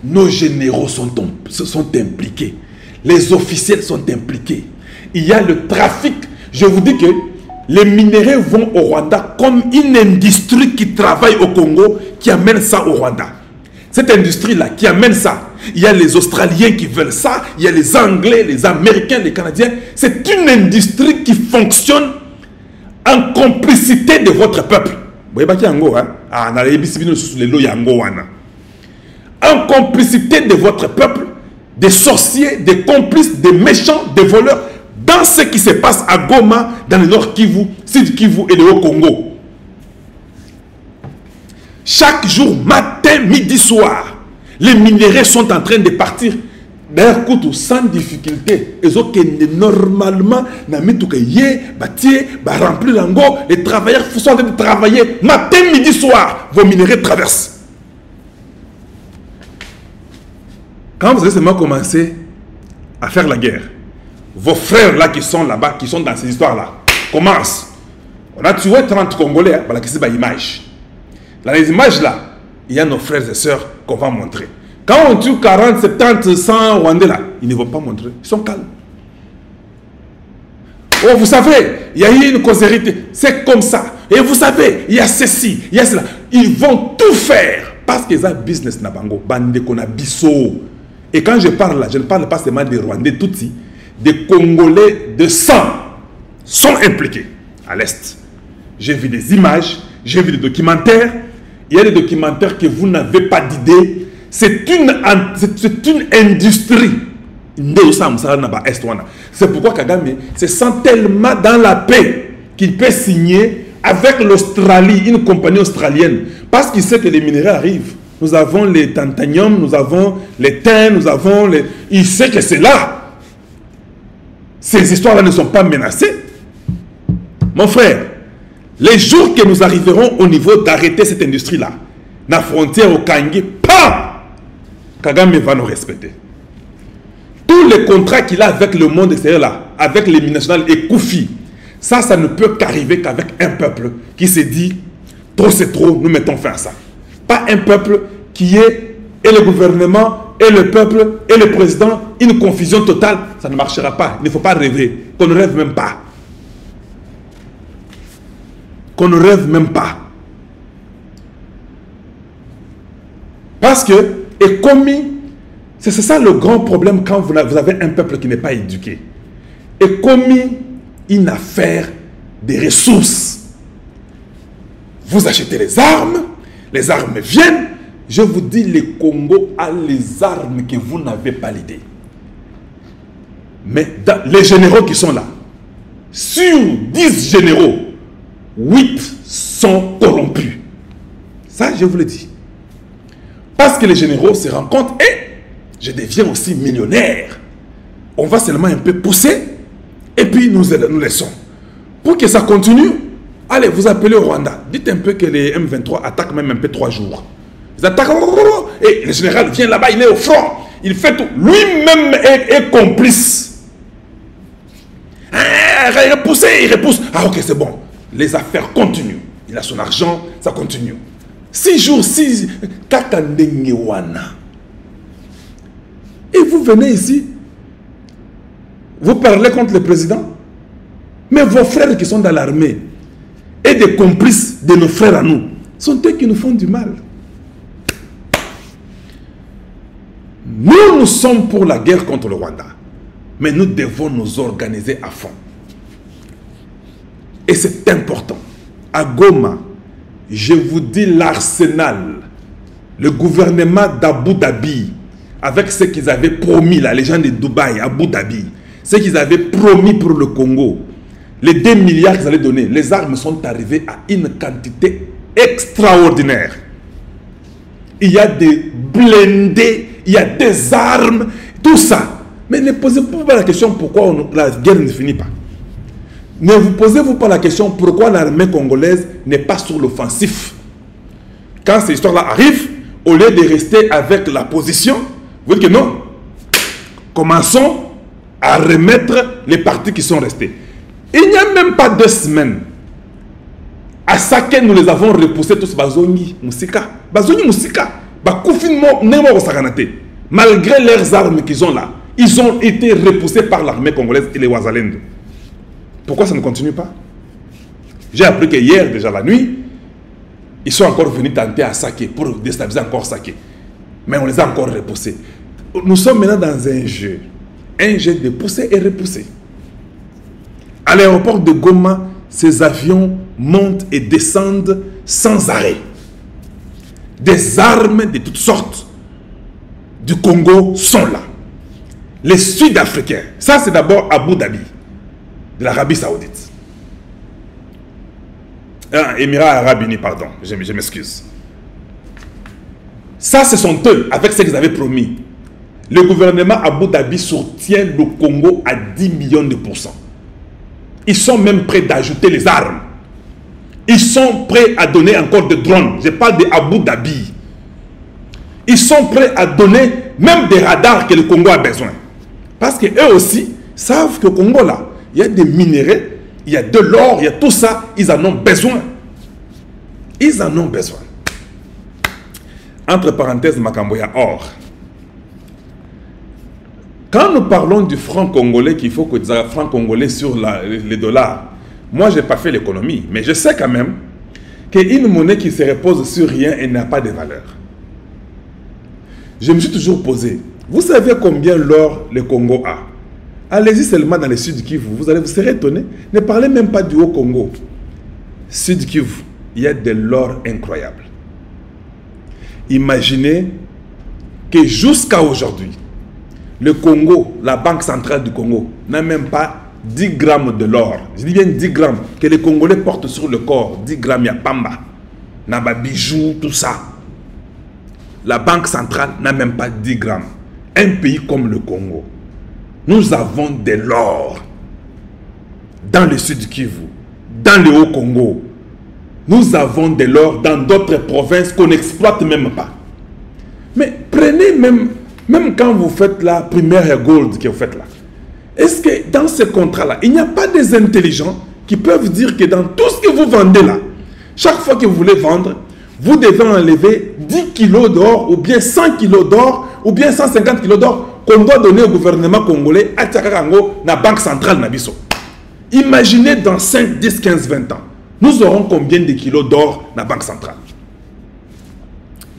Nos généraux sont impliqués. Les officiels sont impliqués. Il y a le trafic. Je vous dis que les minéraux vont au Rwanda comme une industrie qui travaille au Congo, qui amène ça au Rwanda. Cette industrie-là qui amène ça, il y a les Australiens qui veulent ça, il y a les Anglais, les Américains, les Canadiens. C'est une industrie qui fonctionne en complicité de votre peuple. En complicité de votre peuple, des sorciers, des complices, des méchants, des voleurs, dans ce qui se passe à Goma, dans le Nord Kivu, Sud Kivu et le Haut-Congo. Chaque jour, matin, midi, soir, les minéraux sont en train de partir. D'ailleurs, sans difficulté, ils ont normalement remplir l'ango. Les travailleurs sont en train de travailler matin, midi, soir. Vos minéraux traversent. Quand vous avez seulement commencé à faire la guerre, vos frères là qui sont là-bas, qui sont dans ces histoires-là, commencent. On a tué 30 Congolais, voilà, qui c'est une image. Dans les images là, il y a nos frères et sœurs qu'on va montrer. Quand on tue 40, 70, 100 Rwandais là, ils ne vont pas montrer. Ils sont calmes. Oh, vous savez, il y a eu une causalité. C'est comme ça. Et vous savez, il y a ceci, il y a cela. Ils vont tout faire parce qu'ils ont business na bango, bande qu'on a bisso. Et quand je parle là, je ne parle pas seulement des Rwandais Tutsi, des Congolais de sang sont impliqués à l'Est. J'ai vu des images, j'ai vu des documentaires. Il y a des documentaires que vous n'avez pas d'idée. C'est une industrie. C'est pourquoi Kagame se sent tellement dans la paix qu'il peut signer avec l'Australie, une compagnie australienne. Parce qu'il sait que les minéraux arrivent. Nous avons les tantanium, nous avons les thym, nous avons les... Il sait que c'est là. Ces histoires-là ne sont pas menacées. Mon frère, les jours que nous arriverons au niveau d'arrêter cette industrie-là, la frontière au Kangi, pas Kagame va nous respecter. Tous les contrats qu'il a avec le monde extérieur là, avec les multinationales et Koufi, ça ne peut qu'arriver qu'avec un peuple qui se dit trop c'est trop, nous mettons fin à ça. Pas un peuple qui est, et le gouvernement, et le peuple, et le président, une confusion totale, ça ne marchera pas. Il ne faut pas rêver, qu'on ne rêve même pas. Qu'on ne rêve même pas. Parce que, et commis, c'est ça le grand problème quand vous avez un peuple qui n'est pas éduqué. Et commis une affaire des ressources. Vous achetez les armes viennent. Je vous dis, le Congo a les armes que vous n'avez pas l'idée. Mais les généraux qui sont là, sur 10 généraux, 8 sont corrompus. Ça, je vous le dis. Parce que les généraux se rendent compte, et je deviens aussi millionnaire. On va seulement un peu pousser, et puis nous laissons. Pour que ça continue, allez, vous appelez au Rwanda. Dites un peu que les M23 attaquent même un peu 3 jours. Ils attaquent, et le général vient là-bas, il est au front. Il fait tout. Lui-même est complice. Il repousse. Ah ok, c'est bon. Les affaires continuent. Il a son argent, ça continue. 6 jours, 6... Kakandengewana. Et vous venez ici, vous parlez contre le président, mais vos frères qui sont dans l'armée et des complices de nos frères à nous, sont eux qui nous font du mal. Nous sommes pour la guerre contre le Rwanda, mais nous devons nous organiser à fond. Et c'est important. À Goma, je vous dis l'arsenal, le gouvernement d'Abu Dhabi, avec ce qu'ils avaient promis, là, les gens de Dubaï, Abu Dhabi, ce qu'ils avaient promis pour le Congo, les 2 milliards qu'ils allaient donner, les armes sont arrivées à une quantité extraordinaire. Il y a des blindés, il y a des armes, tout ça. Mais ne posez-vous pas la question pourquoi la guerre ne finit pas. Ne vous posez-vous pas la question pourquoi l'armée congolaise n'est pas sur l'offensif. Quand ces histoires-là arrivent, au lieu de rester avec la position, vous dites que non, commençons à remettre les partis qui sont restés. Il n'y a même pas 2 semaines. À Saké, nous les avons repoussés tous. Bazongi, Moussika. Bazongi, Moussika. Malgré leurs armes qu'ils ont là, ils ont été repoussés par l'armée congolaise et les Ouazalendo. Pourquoi ça ne continue pas? J'ai appris que hier, déjà la nuit, ils sont encore venus tenter à Saké pour déstabiliser encore Saké. Mais on les a encore repoussés. Nous sommes maintenant dans un jeu de pousser et repousser. À l'aéroport de Goma, ces avions montent et descendent sans arrêt. Des armes de toutes sortes du Congo sont là. Les Sud-Africains, ça c'est d'abord Abu Dhabi, de l'Arabie Saoudite. Émirats Arabes Unis, pardon, je m'excuse. Ça, ce sont eux, avec ce qu'ils avaient promis. Le gouvernement Abu Dhabi soutient le Congo à 10 millions de pourcents. Ils sont même prêts d'ajouter les armes. Ils sont prêts à donner encore des drones. Je parle de Abu Dhabi. Ils sont prêts à donner même des radars que le Congo a besoin. Parce qu'eux aussi savent qu'au Congo, là, il y a des minéraux, il y a de l'or, il y a tout ça. Ils en ont besoin. Ils en ont besoin. Entre parenthèses, Makamboya, or. Quand nous parlons du franc congolais, qu'il faut que le franc congolais sur les dollars, Moi, je n'ai pas fait l'économie, mais je sais quand même qu'une monnaie qui se repose sur rien, elle n'a pas de valeur. Je me suis toujours posé, vous savez combien l'or le Congo a? Allez-y seulement dans le sud Kivu, vous serez étonné. Ne parlez même pas du Haut-Congo. Sud Kivu, il y a de l'or incroyable. Imaginez que jusqu'à aujourd'hui, le Congo, la Banque centrale du Congo, n'a même pas 10 grammes de l'or. Je dis bien 10 grammes que les Congolais portent sur le corps. 10 grammes, il y a pamba, il y a bijoux, tout ça. La Banque centrale n'a même pas 10 grammes. Un pays comme le Congo, nous avons de l'or dans le sud Kivu, dans le Haut-Congo. Nous avons de l'or dans d'autres provinces qu'on n'exploite même pas. Mais prenez même quand vous faites la primaire gold que vous faites là. Est-ce que dans ce contrat-là, il n'y a pas des intelligents qui peuvent dire que dans tout ce que vous vendez là, chaque fois que vous voulez vendre, vous devez enlever 10 kilos d'or, ou bien 100 kilos d'or, ou bien 150 kilos d'or qu'on doit donner au gouvernement congolais à Tchakarango, la Banque centrale Nabiso. Imaginez dans 5, 10, 15, 20 ans, nous aurons combien de kilos d'or dans la Banque centrale?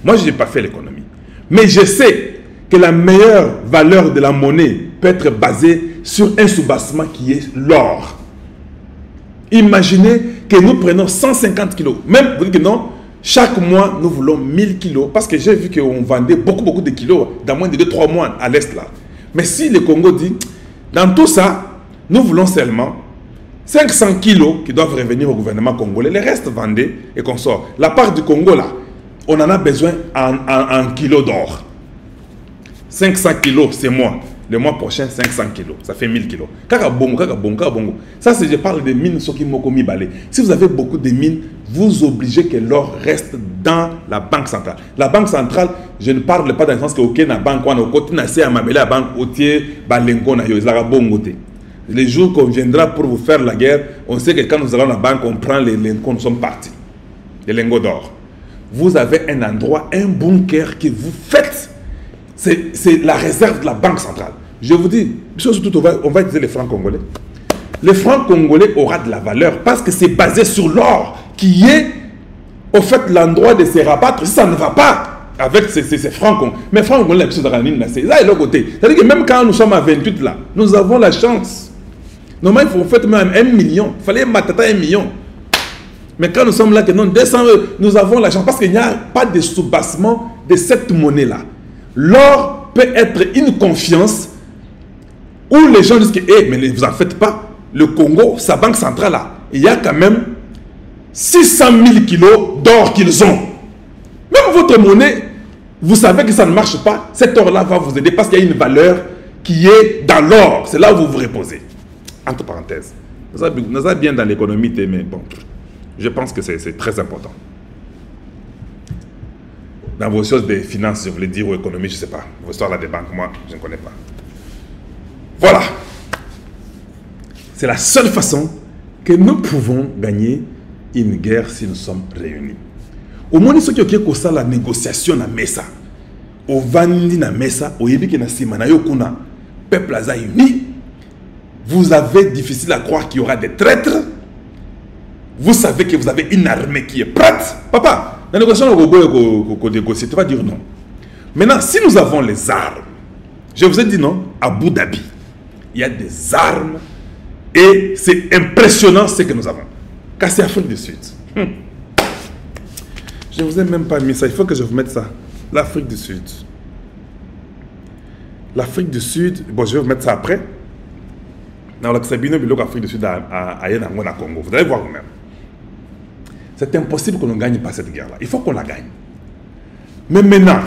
Moi, je n'ai pas fait l'économie. Mais je sais que la meilleure valeur de la monnaie peut être basée sur un soubassement qui est l'or. Imaginez que nous prenons 150 kilos. Même, vous dites que non, chaque mois, nous voulons 1000 kilos. Parce que j'ai vu qu'on vendait beaucoup de kilos dans moins de 2-3 mois à l'Est là. Mais si le Congo dit, dans tout ça, nous voulons seulement 500 kilos qui doivent revenir au gouvernement congolais. Les restes vendés et qu'on sort. La part du Congo là, on en a besoin en kilos d'or. 500 kilos, c'est moi. Le mois prochain, 500 kilos. Ça fait 1000 kilos. Kakabongo. Ça, je parle des mines Soki-Mokomi Balé. Si vous avez beaucoup de mines, vous obligez que l'or reste dans la banque centrale. La banque centrale, je ne parle pas dans le sens que aucun banque, on a côté à Mabele, la banque Otier, Balengo, les jours qu'on viendra pour vous faire la guerre, on sait que quand nous allons à la banque, on prend les lingots, nous sommes partis. Les lingots d'or. Vous avez un endroit, un bunker que vous faites. C'est la réserve de la banque centrale. Je vous dis, surtout on va utiliser les francs congolais. Le franc congolais aura de la valeur parce que c'est basé sur l'or qui est au fait l'endroit de se rabattre. Si ça ne va pas avec ces francs congolais. Mais francs congolais, c'est là et l'autre côté. C'est-à-dire que même quand nous sommes à 28 là, nous avons la chance. Normalement, il faut faire même 1 million. Il fallait matata 1 million. Mais quand nous sommes là, que non, 200 nous avons la chance parce qu'il n'y a pas de soubassement de cette monnaie-là. L'or peut être une confiance où les gens disent que, mais ne vous en faites pas. Le Congo, sa banque centrale là, il y a quand même 600 000 kilos d'or qu'ils ont. Même votre monnaie, vous savez que ça ne marche pas. Cet or-là va vous aider parce qu'il y a une valeur qui est dans l'or. C'est là où vous vous reposez. Entre parenthèses. Nous sommes bien dans l'économie, mais bon, je pense que c'est très important. Dans vos choses de finances, je voulais dire, ou économie, je ne sais pas. Vos histoires là des banques, moi, je ne connais pas. Voilà. C'est la seule façon que nous pouvons gagner une guerre si nous sommes réunis. Au moins, ceux qui ont fait la négociation na mesa, au vandi na mesa, au yebi ki na simana yokuna, peuple a uni. Vous avez difficile à croire qu'il y aura des traîtres. Vous savez que vous avez une armée qui est prête. Papa, la négociation qu'on négocie, tu vas dire non. Maintenant, si nous avons les armes, je vous ai dit non, à Abu Dhabi, il y a des armes et c'est impressionnant ce que nous avons. Car c'est Afrique du Sud. Je ne vous ai même pas mis ça, il faut que je vous mette ça. L'Afrique du Sud. L'Afrique du Sud, bon, je vais vous mettre ça après. Dans l'Afrique du Sud à Congo. Vous allez voir vous-même. C'est impossible qu'on ne gagne pas cette guerre-là. Il faut qu'on la gagne. Mais maintenant,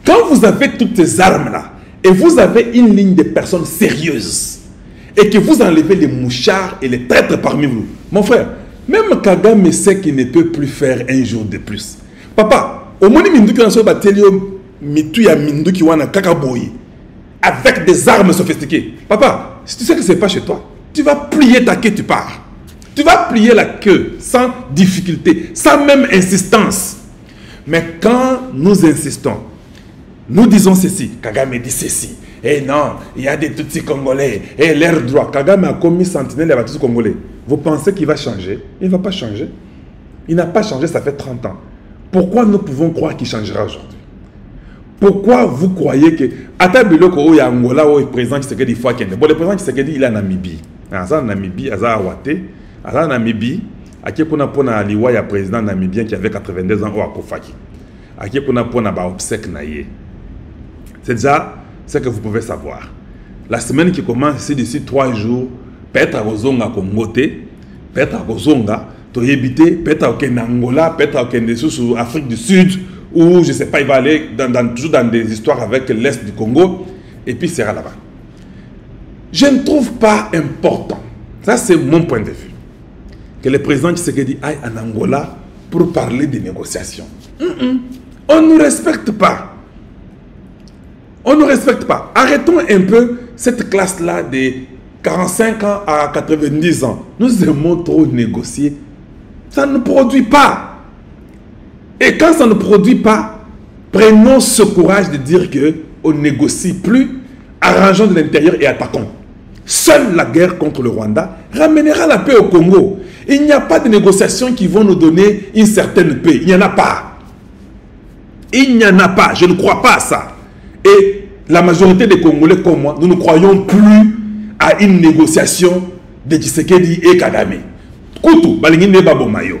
quand vous avez toutes ces armes-là, et vous avez une ligne de personnes sérieuses, et que vous enlevez les mouchards et les traîtres parmi vous, mon frère, même Kagame sait qu'il ne peut plus faire un jour de plus. Papa, au moins, avec des armes sophistiquées. Papa, si tu sais que ce n'est pas chez toi, tu vas plier ta queue, tu pars. Tu vas plier la queue sans difficulté, sans même insistance. Mais quand nous insistons, nous disons ceci, Kagame dit ceci. Eh non, il y a des Tutsis congolais, et l'air droit. Kagame a commis sentinelle avec tous les Congolais. vous pensez qu'il va changer? Il ne va pas changer. Il n'a pas changé, ça fait 30 ans. Pourquoi nous pouvons croire qu'il changera aujourd'hui? Pourquoi vous croyez que... Ata biloko ou ya Angola ou le président Tshisekedi fois qu'il bon, le président Tshisekedi il est en Namibie. En Namibie, il est à Ouate. En Namibie, il y a un liwa ya président namibien qui avait 82 ans ou à Kofaki. Il y a un obsèque naïe. C'est déjà ce que vous pouvez savoir. La semaine qui commence ici d'ici 3 jours, peut-être à Ozonga Congoté, peut-être à Ozonga, Toyébité, peut-être à Angola, peut-être à Afrique du Sud, ou je ne sais pas, il va aller toujours dans des histoires avec l'Est du Congo, et puis il sera là-bas. Je ne trouve pas important, ça c'est mon point de vue, que le président Tshisekedi aille en Angola pour parler des négociations. On ne nous respecte pas. On ne nous respecte pas. Arrêtons un peu cette classe-là de 45 ans à 90 ans. Nous aimons trop négocier. Ça ne produit pas. Et quand ça ne produit pas, prenons ce courage de dire qu'on ne négocie plus, arrangeons de l'intérieur et attaquons. Seule la guerre contre le Rwanda ramènera la paix au Congo. Il n'y a pas de négociations qui vont nous donner une certaine paix. Il n'y en a pas. Il n'y en a pas. Je ne crois pas à ça. Et la majorité des Congolais comme moi, nous ne croyons plus à une négociation de Tshisekedi et Kagame. Koutou, balingi neba bomayo.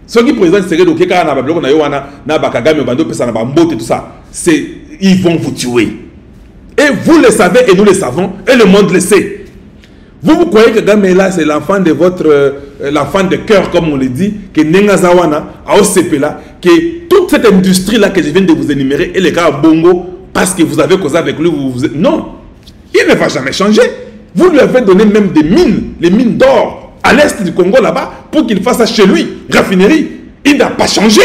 Ceux qui présentent Tshisekedi au Kaka na babloko na yo wana na Kagame bando pesa na bambote tout ça, c'est ils vont vous tuer. Et vous le savez et nous le savons et le monde le sait. Vous croyez que Kagame là c'est l'enfant de votre l'enfant de cœur comme on le dit, que Nengazawana a Osepela, que toute cette industrie là que je viens de vous énumérer et les gars Bongo parce que vous avez causé avec lui non, il ne va jamais changer. Vous lui avez donné même des mines, les mines d'or à l'est du Congo là-bas pour qu'il fasse ça chez lui, raffinerie. Il n'a pas changé.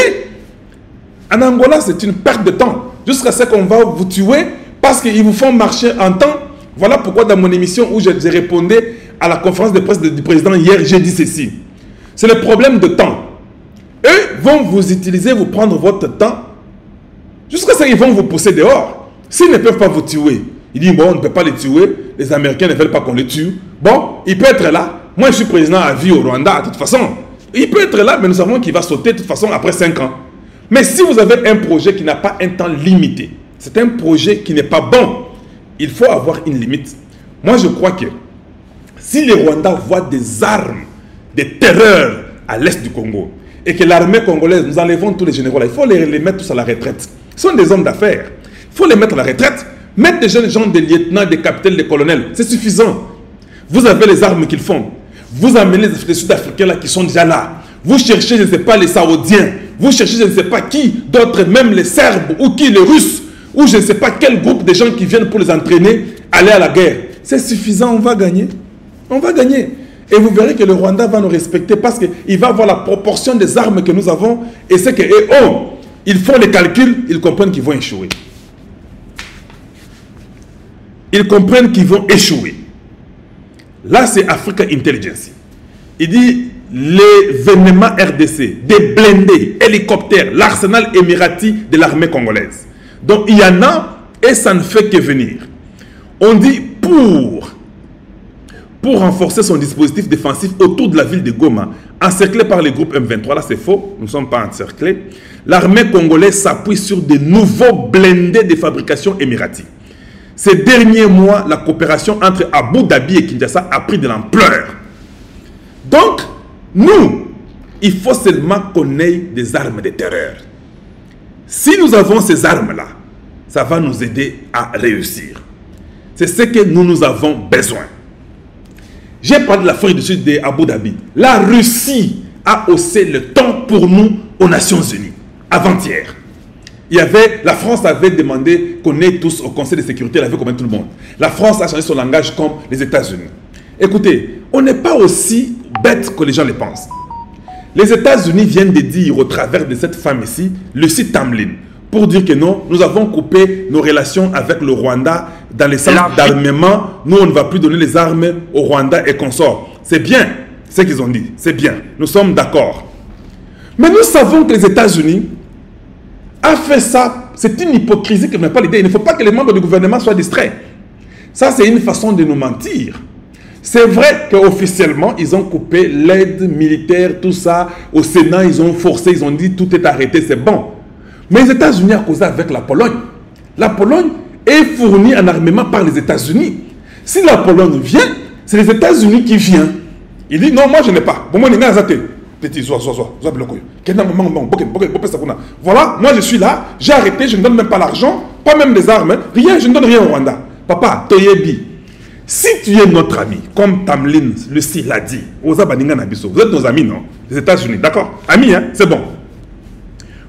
En Angola, c'est une perte de temps. Jusqu'à ce qu'on va vous tuer parce qu'ils vous font marcher en temps. Voilà pourquoi dans mon émission où j'ai répondu à la conférence de presse du président hier, j'ai dit ceci. C'est le problème de temps. Eux vont vous utiliser, vous prendre votre temps jusqu'à ce qu'ils vont vous pousser dehors. S'ils ne peuvent pas vous tuer, ils disent bon, on ne peut pas les tuer, les Américains ne veulent pas qu'on les tue. Bon, il peut être là. Moi, je suis président à vie au Rwanda, de toute façon. Il peut être là, mais nous savons qu'il va sauter de toute façon après 5 ans. Mais si vous avez un projet qui n'a pas un temps limité, c'est un projet qui n'est pas bon, il faut avoir une limite. Moi, je crois que si les Rwandais voient des armes, des terreurs à l'est du Congo, et que l'armée congolaise, nous enlevons tous les généraux là, il faut les mettre tous à la retraite. Ce sont des hommes d'affaires. Il faut les mettre à la retraite. Mettre des jeunes gens, des lieutenants, des capitaines, des colonels, c'est suffisant. Vous avez les armes qu'ils font. Vous amenez les Sud-Africains là qui sont déjà là. Vous cherchez, je ne sais pas, les Saoudiens. Vous cherchez, je ne sais pas qui, d'autres, même les Serbes ou qui, les Russes, ou je ne sais pas quel groupe de gens qui viennent pour les entraîner, aller à la guerre. C'est suffisant, on va gagner. On va gagner. Et vous verrez que le Rwanda va nous respecter parce qu'il va avoir la proportion des armes que nous avons. Et c'est que, ils font les calculs, ils comprennent qu'ils vont échouer. Ils comprennent qu'ils vont échouer. Là, c'est Africa Intelligence. Il dit l'événement RDC, des blindés, hélicoptères, l'arsenal émirati de l'armée congolaise. Donc, il y en a et ça ne fait que venir. On dit pour renforcer son dispositif défensif autour de la ville de Goma, encerclée par les groupes M23, là c'est faux, nous ne sommes pas encerclés, l'armée congolaise s'appuie sur de nouveaux blindés de fabrication émirati. Ces derniers mois, la coopération entre Abu Dhabi et Kinshasa a pris de l'ampleur. Donc, nous, il faut seulement qu'on ait des armes de terreur. Si nous avons ces armes-là, ça va nous aider à réussir. C'est ce que nous avons besoin. J'ai parlé de l'Afrique du Sud de Abu Dhabi. La Russie a haussé le ton pour nous aux Nations Unies, avant-hier. La France avait demandé qu'on ait tous au Conseil de sécurité, elle avait comme tout le monde. La France a changé son langage comme les États-Unis. Écoutez, on n'est pas aussi bête que les gens le pensent. Les États-Unis viennent de dire au travers de cette femme ici, Lucie Tamlin, pour dire que non, nous avons coupé nos relations avec le Rwanda dans le sens d'armement. Nous, on ne va plus donner les armes au Rwanda et consorts. C'est bien ce qu'ils ont dit, c'est bien. Nous sommes d'accord. Mais nous savons que les États-Unis a fait ça. C'est une hypocrisie que n'a pas l'idée. Il ne faut pas que les membres du gouvernement soient distraits. Ça, c'est une façon de nous mentir. C'est vrai qu'officiellement, ils ont coupé l'aide militaire, tout ça. Au Sénat, ils ont forcé, ils ont dit tout est arrêté, c'est bon. Mais les États-Unis ont causé avec la Pologne. La Pologne est fournie en armement par les États-Unis. Si la Pologne vient, c'est les États-Unis qui viennent. Il dit non, moi je n'ai pas. Petit, voilà, moi je suis là, j'ai arrêté, je ne donne même pas l'argent, pas même des armes, rien, je ne donne rien au Rwanda. Papa, Toyebi, si tu es notre ami, comme Tamlin, Lucie l'a dit, vous êtes nos amis, non? Les États-Unis, d'accord? Amis, hein? C'est bon.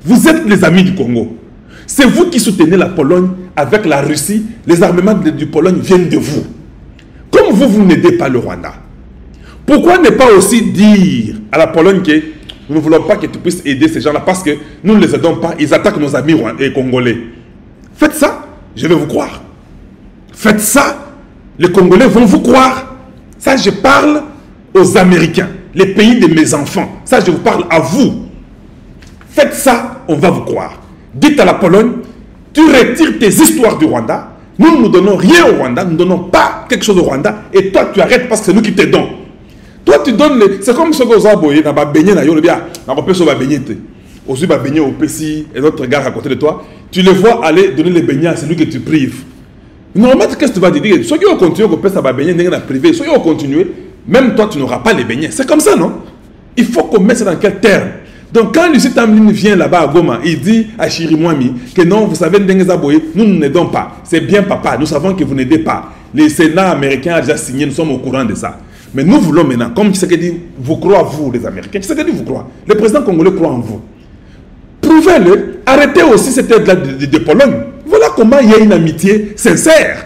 Vous êtes les amis du Congo. C'est vous qui soutenez la Pologne avec la Russie. Les armements du Pologne viennent de vous. Comme vous n'aidez pas le Rwanda, pourquoi ne pas aussi dire à la Pologne que nous ne voulons pas que tu puisses aider ces gens-là parce que nous ne les aidons pas, ils attaquent nos amis et congolais. Faites ça, je vais vous croire. Faites ça, les Congolais vont vous croire. Ça, je parle aux Américains, les pays de mes enfants. Ça, je vous parle à vous. Faites ça, on va vous croire. Dites à la Pologne, tu retires tes histoires du Rwanda. Nous ne donnons rien au Rwanda, nous ne donnons pas quelque chose au Rwanda. Et toi, tu arrêtes parce que c'est nous qui te donnons. Toi, tu donnes les... C'est comme ce que vous avez dans baigné, dans le bien, dans le péso va baigner. Aussi, va baigner au Pessi et d'autres gars à côté de toi. Tu les vois aller donner les beignets à celui que tu prives. Normalement, qu'est-ce que tu vas dire? Ceux qui ont continué au Pessi va baigner dans la privée, ceux qui ont continué, même toi, tu n'auras pas les beignets. C'est comme ça, non? Il faut qu'on mette ça dans quel terme? Donc, quand Lucie Tamlin vient là-bas à Goma, il dit à Chirimwami que non, vous savez, nous ne n'aidons pas. C'est bien, papa, nous savons que vous n'aidez pas. Le Sénat américain a déjà signé, nous sommes au courant de ça. Mais nous voulons maintenant, comme Tshisekedi vous croit, vous les Américains, Tshisekedi vous croit, le président congolais croit en vous. Prouvez-le, arrêtez aussi cette aide-là de Pologne. Voilà comment il y a une amitié sincère.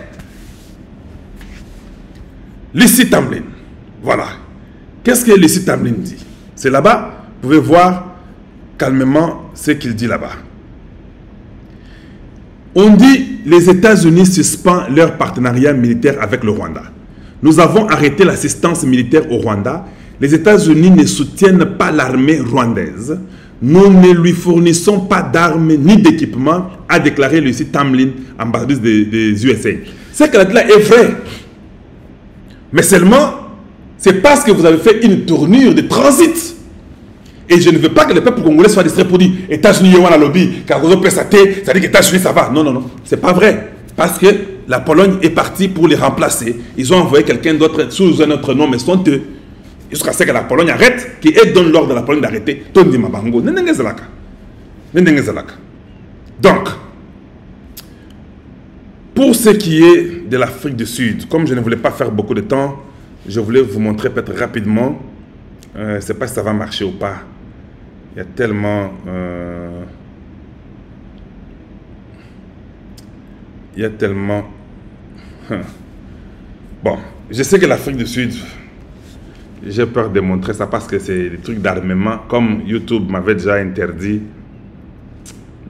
Lucie Tamlin, voilà. Qu'est-ce que Lucie Tamlin dit? C'est là-bas, vous pouvez voir calmement ce qu'il dit là-bas. On dit les États-Unis suspendent leur partenariat militaire avec le Rwanda. Nous avons arrêté l'assistance militaire au Rwanda. Les États-Unis ne soutiennent pas l'armée rwandaise. Nous ne lui fournissons pas d'armes ni d'équipements, a déclaré Lucie Tamlin, ambassadrice des USA. Ce qu'elle a dit là est vrai. Mais seulement, c'est parce que vous avez fait une tournure de transit. Et je ne veux pas que le peuple congolais soit distrait pour dire États-Unis, il y a un lobby, car vous avez ça dit que les États-Unis, ça va. Non, non, non. C'est pas vrai. Parce que la Pologne est partie pour les remplacer. Ils ont envoyé quelqu'un d'autre sous un autre nom, mais sont eux. Jusqu'à ce que la Pologne arrête, qui donne l'ordre de la Pologne d'arrêter. Donc, pour ce qui est de l'Afrique du Sud, comme je ne voulais pas faire beaucoup de temps, je voulais vous montrer peut-être rapidement. Je ne sais pas si ça va marcher ou pas. Il y a tellement... il y a tellement... Bon, je sais que l'Afrique du Sud, j'ai peur de montrer ça parce que c'est des trucs d'armement. Comme YouTube m'avait déjà interdit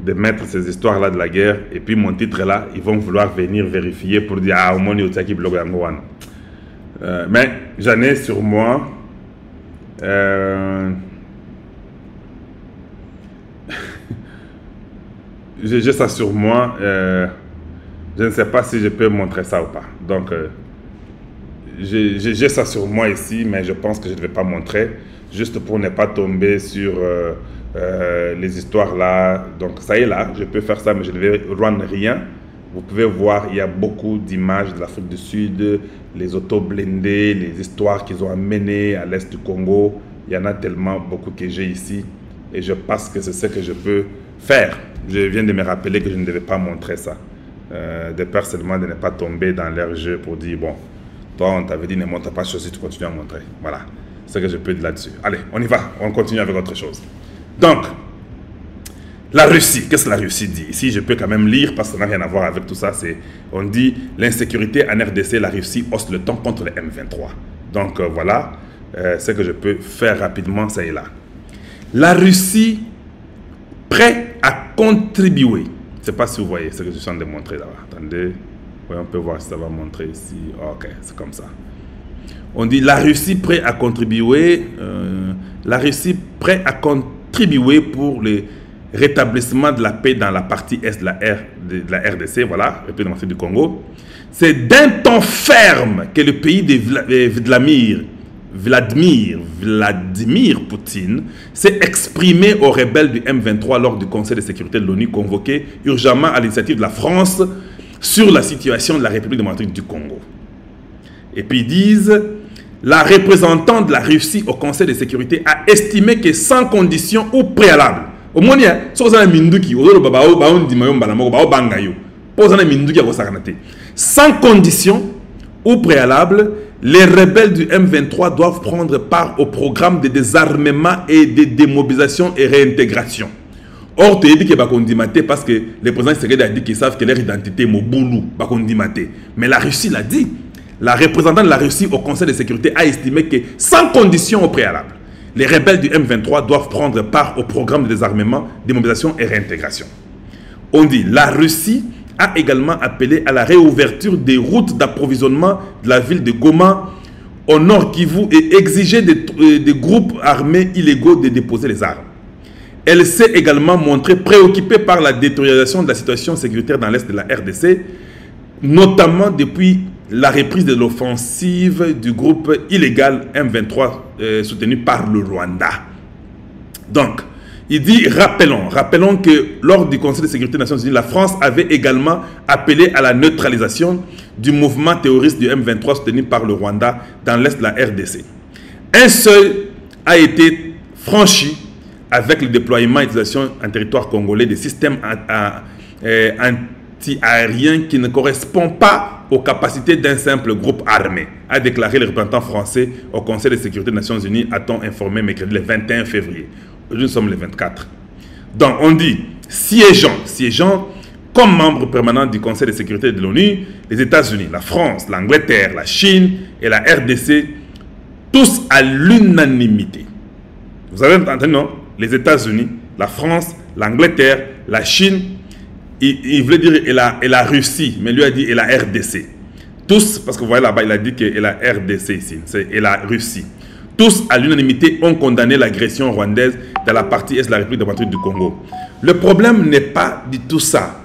de mettre ces histoires-là de la guerre, et puis mon titre là, ils vont vouloir venir vérifier pour dire « Ah, au moins, il y a qui bloque mais j'en ai sur moi... j'ai ça sur moi. Je ne sais pas si je peux montrer ça ou pas. Donc, j'ai ça sur moi ici, mais je pense que je ne vais pas montrer, juste pour ne pas tomber sur les histoires là. Donc, ça y est là, je peux faire ça, mais je ne vais rendre rien. Vous pouvez voir, il y a beaucoup d'images de l'Afrique du Sud, les autos blindés, les histoires qu'ils ont amenées à l'est du Congo. Il y en a tellement beaucoup que j'ai ici. Et je pense que c'est ce que je peux faire. Je viens de me rappeler que je ne devais pas montrer ça. De peur seulement de ne pas tomber dans leur jeu pour dire, bon, toi on t'avait dit ne montre pas chose, tu continues à montrer. Voilà, c'est ce que je peux dire là-dessus. Allez, on y va, on continue avec autre chose. Donc, la Russie, qu'est-ce que la Russie dit? Ici, je peux quand même lire parce que ça n'a rien à voir avec tout ça. On dit l'insécurité en RDC, la Russie hausse le ton contre le M23. Donc voilà, ce que je peux faire rapidement, ça est là. La Russie prêt à contribuer. Je ne sais pas si vous voyez ce que je suis en train de montrer là. Attendez, oui, on peut voir si ça va montrer ici. Ok, c'est comme ça. On dit la Russie prêt à contribuer. La Russie prêt à contribuer pour les rétablissement de la paix dans la partie est de la RDC, voilà, République démocratique du Congo. C'est d'un ton ferme que le pays de Vladimir Poutine s'est exprimé aux rebelles du M23 lors du Conseil de sécurité de l'ONU convoqué urgemment à l'initiative de la France sur la situation de la République démocratique du Congo. Et puis ils disent, la représentante de la Russie au Conseil de sécurité a estimé que sans condition ou préalable, au moins, sans condition ou préalable, les rebelles du M23 doivent prendre part au programme de désarmement et de démobilisation et réintégration. Or, tu as dit que Bakondimate parce que le président Tshisekedi a dit qu'ils savent que leur identité est Moboulou, Bakondimate. Mais la Russie l'a dit. La représentante de la Russie au Conseil de sécurité a estimé que sans condition au préalable, les rebelles du M23 doivent prendre part au programme de désarmement, démobilisation et réintégration. On dit la Russie a également appelé à la réouverture des routes d'approvisionnement de la ville de Goma au nord Kivu et exigé des groupes armés illégaux de déposer les armes. Elle s'est également montrée préoccupée par la détérioration de la situation sécuritaire dans l'est de la RDC, notamment depuis la reprise de l'offensive du groupe illégal M23 soutenu par le Rwanda. Donc, il dit, rappelons que lors du Conseil de sécurité des Nations Unies, la France avait également appelé à la neutralisation du mouvement terroriste du M23 soutenu par le Rwanda dans l'est de la RDC. Un seuil a été franchi avec le déploiement et l'utilisation en territoire congolais des systèmes anti-aériens qui ne correspondent pas aux capacités d'un simple groupe armé, a déclaré le représentant français au Conseil de sécurité des Nations Unies, a-t-on informé mercredi le 21 février. Aujourd'hui, nous sommes le 24. Donc, on dit, siégeant comme membre permanent du Conseil de sécurité de l'ONU, les États-Unis, la France, l'Angleterre, la Chine et la RDC, tous à l'unanimité. Vous avez entendu, non? Les États-Unis, la France, l'Angleterre, la Chine, il voulait dire et la Russie, mais lui a dit et la RDC. Tous, parce que vous voyez là-bas, il a dit que et la RDC ici, c'est et la Russie. Tous, à l'unanimité, ont condamné l'agression rwandaise dans la partie est de la République démocratique du Congo. Le problème n'est pas du tout ça.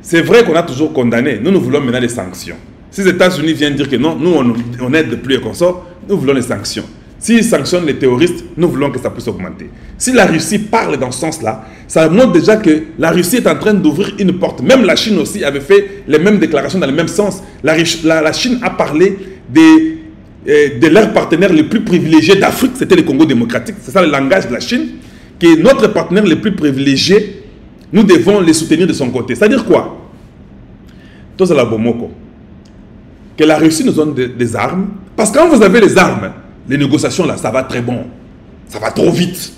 C'est vrai qu'on a toujours condamné. Nous voulons maintenant des sanctions. Si les États-Unis viennent dire que non, nous on n'aide plus et qu'on sort, nous voulons les sanctions. S'ils sanctionnent les terroristes, nous voulons que ça puisse augmenter. Si la Russie parle dans ce sens-là, ça montre déjà que la Russie est en train d'ouvrir une porte. Même la Chine aussi avait fait les mêmes déclarations dans le même sens. La Chine a parlé de leurs partenaires les plus privilégiés d'Afrique, c'était le Congo démocratique. C'est ça le langage de la Chine, qui est notre partenaire le plus privilégié. Nous devons les soutenir de son côté. C'est-à-dire quoi? Tous à la Bomoko. Que la Russie nous donne des armes. Parce que quand vous avez les armes, les négociations là, ça va très bon. Ça va trop vite.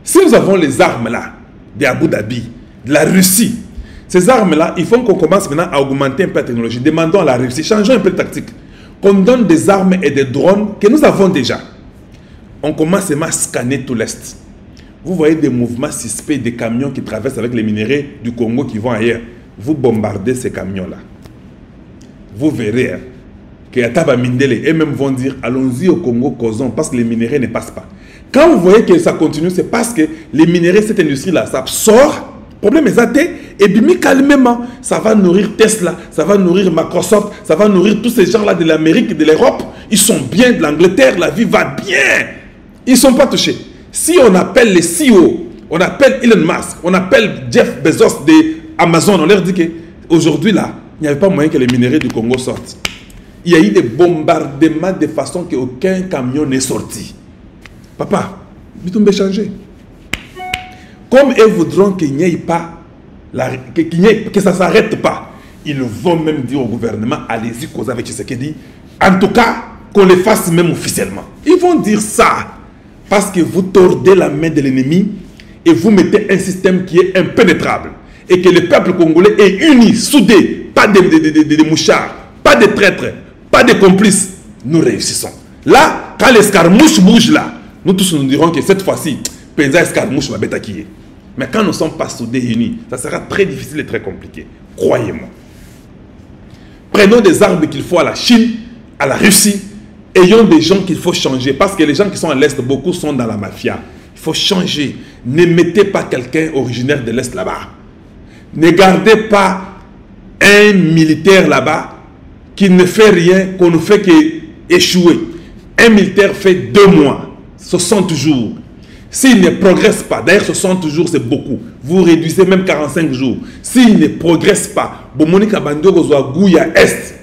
Si nous avons les armes là, d'Abu Dhabi, de la Russie, ces armes là, il faut qu'on commence maintenant à augmenter un peu la technologie. Demandons à la Russie, changeons un peu de tactique. Qu'on donne des armes et des drones que nous avons déjà. On commence à scanner tout l'Est. Vous voyez des mouvements suspects, des camions qui traversent avec les minéraux du Congo qui vont ailleurs. Vous bombardez ces camions-là. Vous verrez que Yataba Mindele, et même vont dire allons-y au Congo, causons, parce que les minéraux ne passent pas. Quand vous voyez que ça continue, c'est parce que les minéraux, cette industrie-là, ça sort. Problème est athée, et bien calmement, ça va nourrir Tesla, ça va nourrir Microsoft, ça va nourrir tous ces gens-là de l'Amérique, de l'Europe. Ils sont bien, de l'Angleterre, la vie va bien. Ils ne sont pas touchés. Si on appelle les CEO, on appelle Elon Musk, on appelle Jeff Bezos de Amazon, on leur dit qu'aujourd'hui, là, il n'y avait pas moyen que les minéraux du Congo sortent. Il y a eu des bombardements de façon qu'aucun camion n'est sorti. Papa, Bitumbe changer. Comme ils voudront qu'il n'y ait pas, que ça ne s'arrête pas, ils vont même dire au gouvernement, allez-y, cause avec Tshisekedi. En tout cas, qu'on les fasse même officiellement. Ils vont dire ça. Parce que vous tordez la main de l'ennemi et vous mettez un système qui est impénétrable. Et que le peuple congolais est uni, soudé, pas de mouchards, pas de traîtres, pas de complices. Nous réussissons. Là, quand l'escarmouche bouge là, nous tous nous dirons que cette fois-ci, Penza escarmouche va bêtaquiller. Mais quand nous ne sommes pas soudés et unis, ça sera très difficile et très compliqué. Croyez-moi. Prenons des armes qu'il faut à la Chine, à la Russie. Ayons des gens qu'il faut changer. Parce que les gens qui sont à l'Est, beaucoup sont dans la mafia. faut changer. Ne mettez pas quelqu'un originaire de l'Est là-bas. Ne gardez pas un militaire là-bas qui ne fait rien, qu'on ne fait qu'échouer. Un militaire fait 2 mois, 60 jours. S'il ne progresse pas, d'ailleurs 60 jours c'est beaucoup, vous réduisez même 45 jours. S'il ne progresse pas, Bomoni Kabando Kozwa Gouya Est,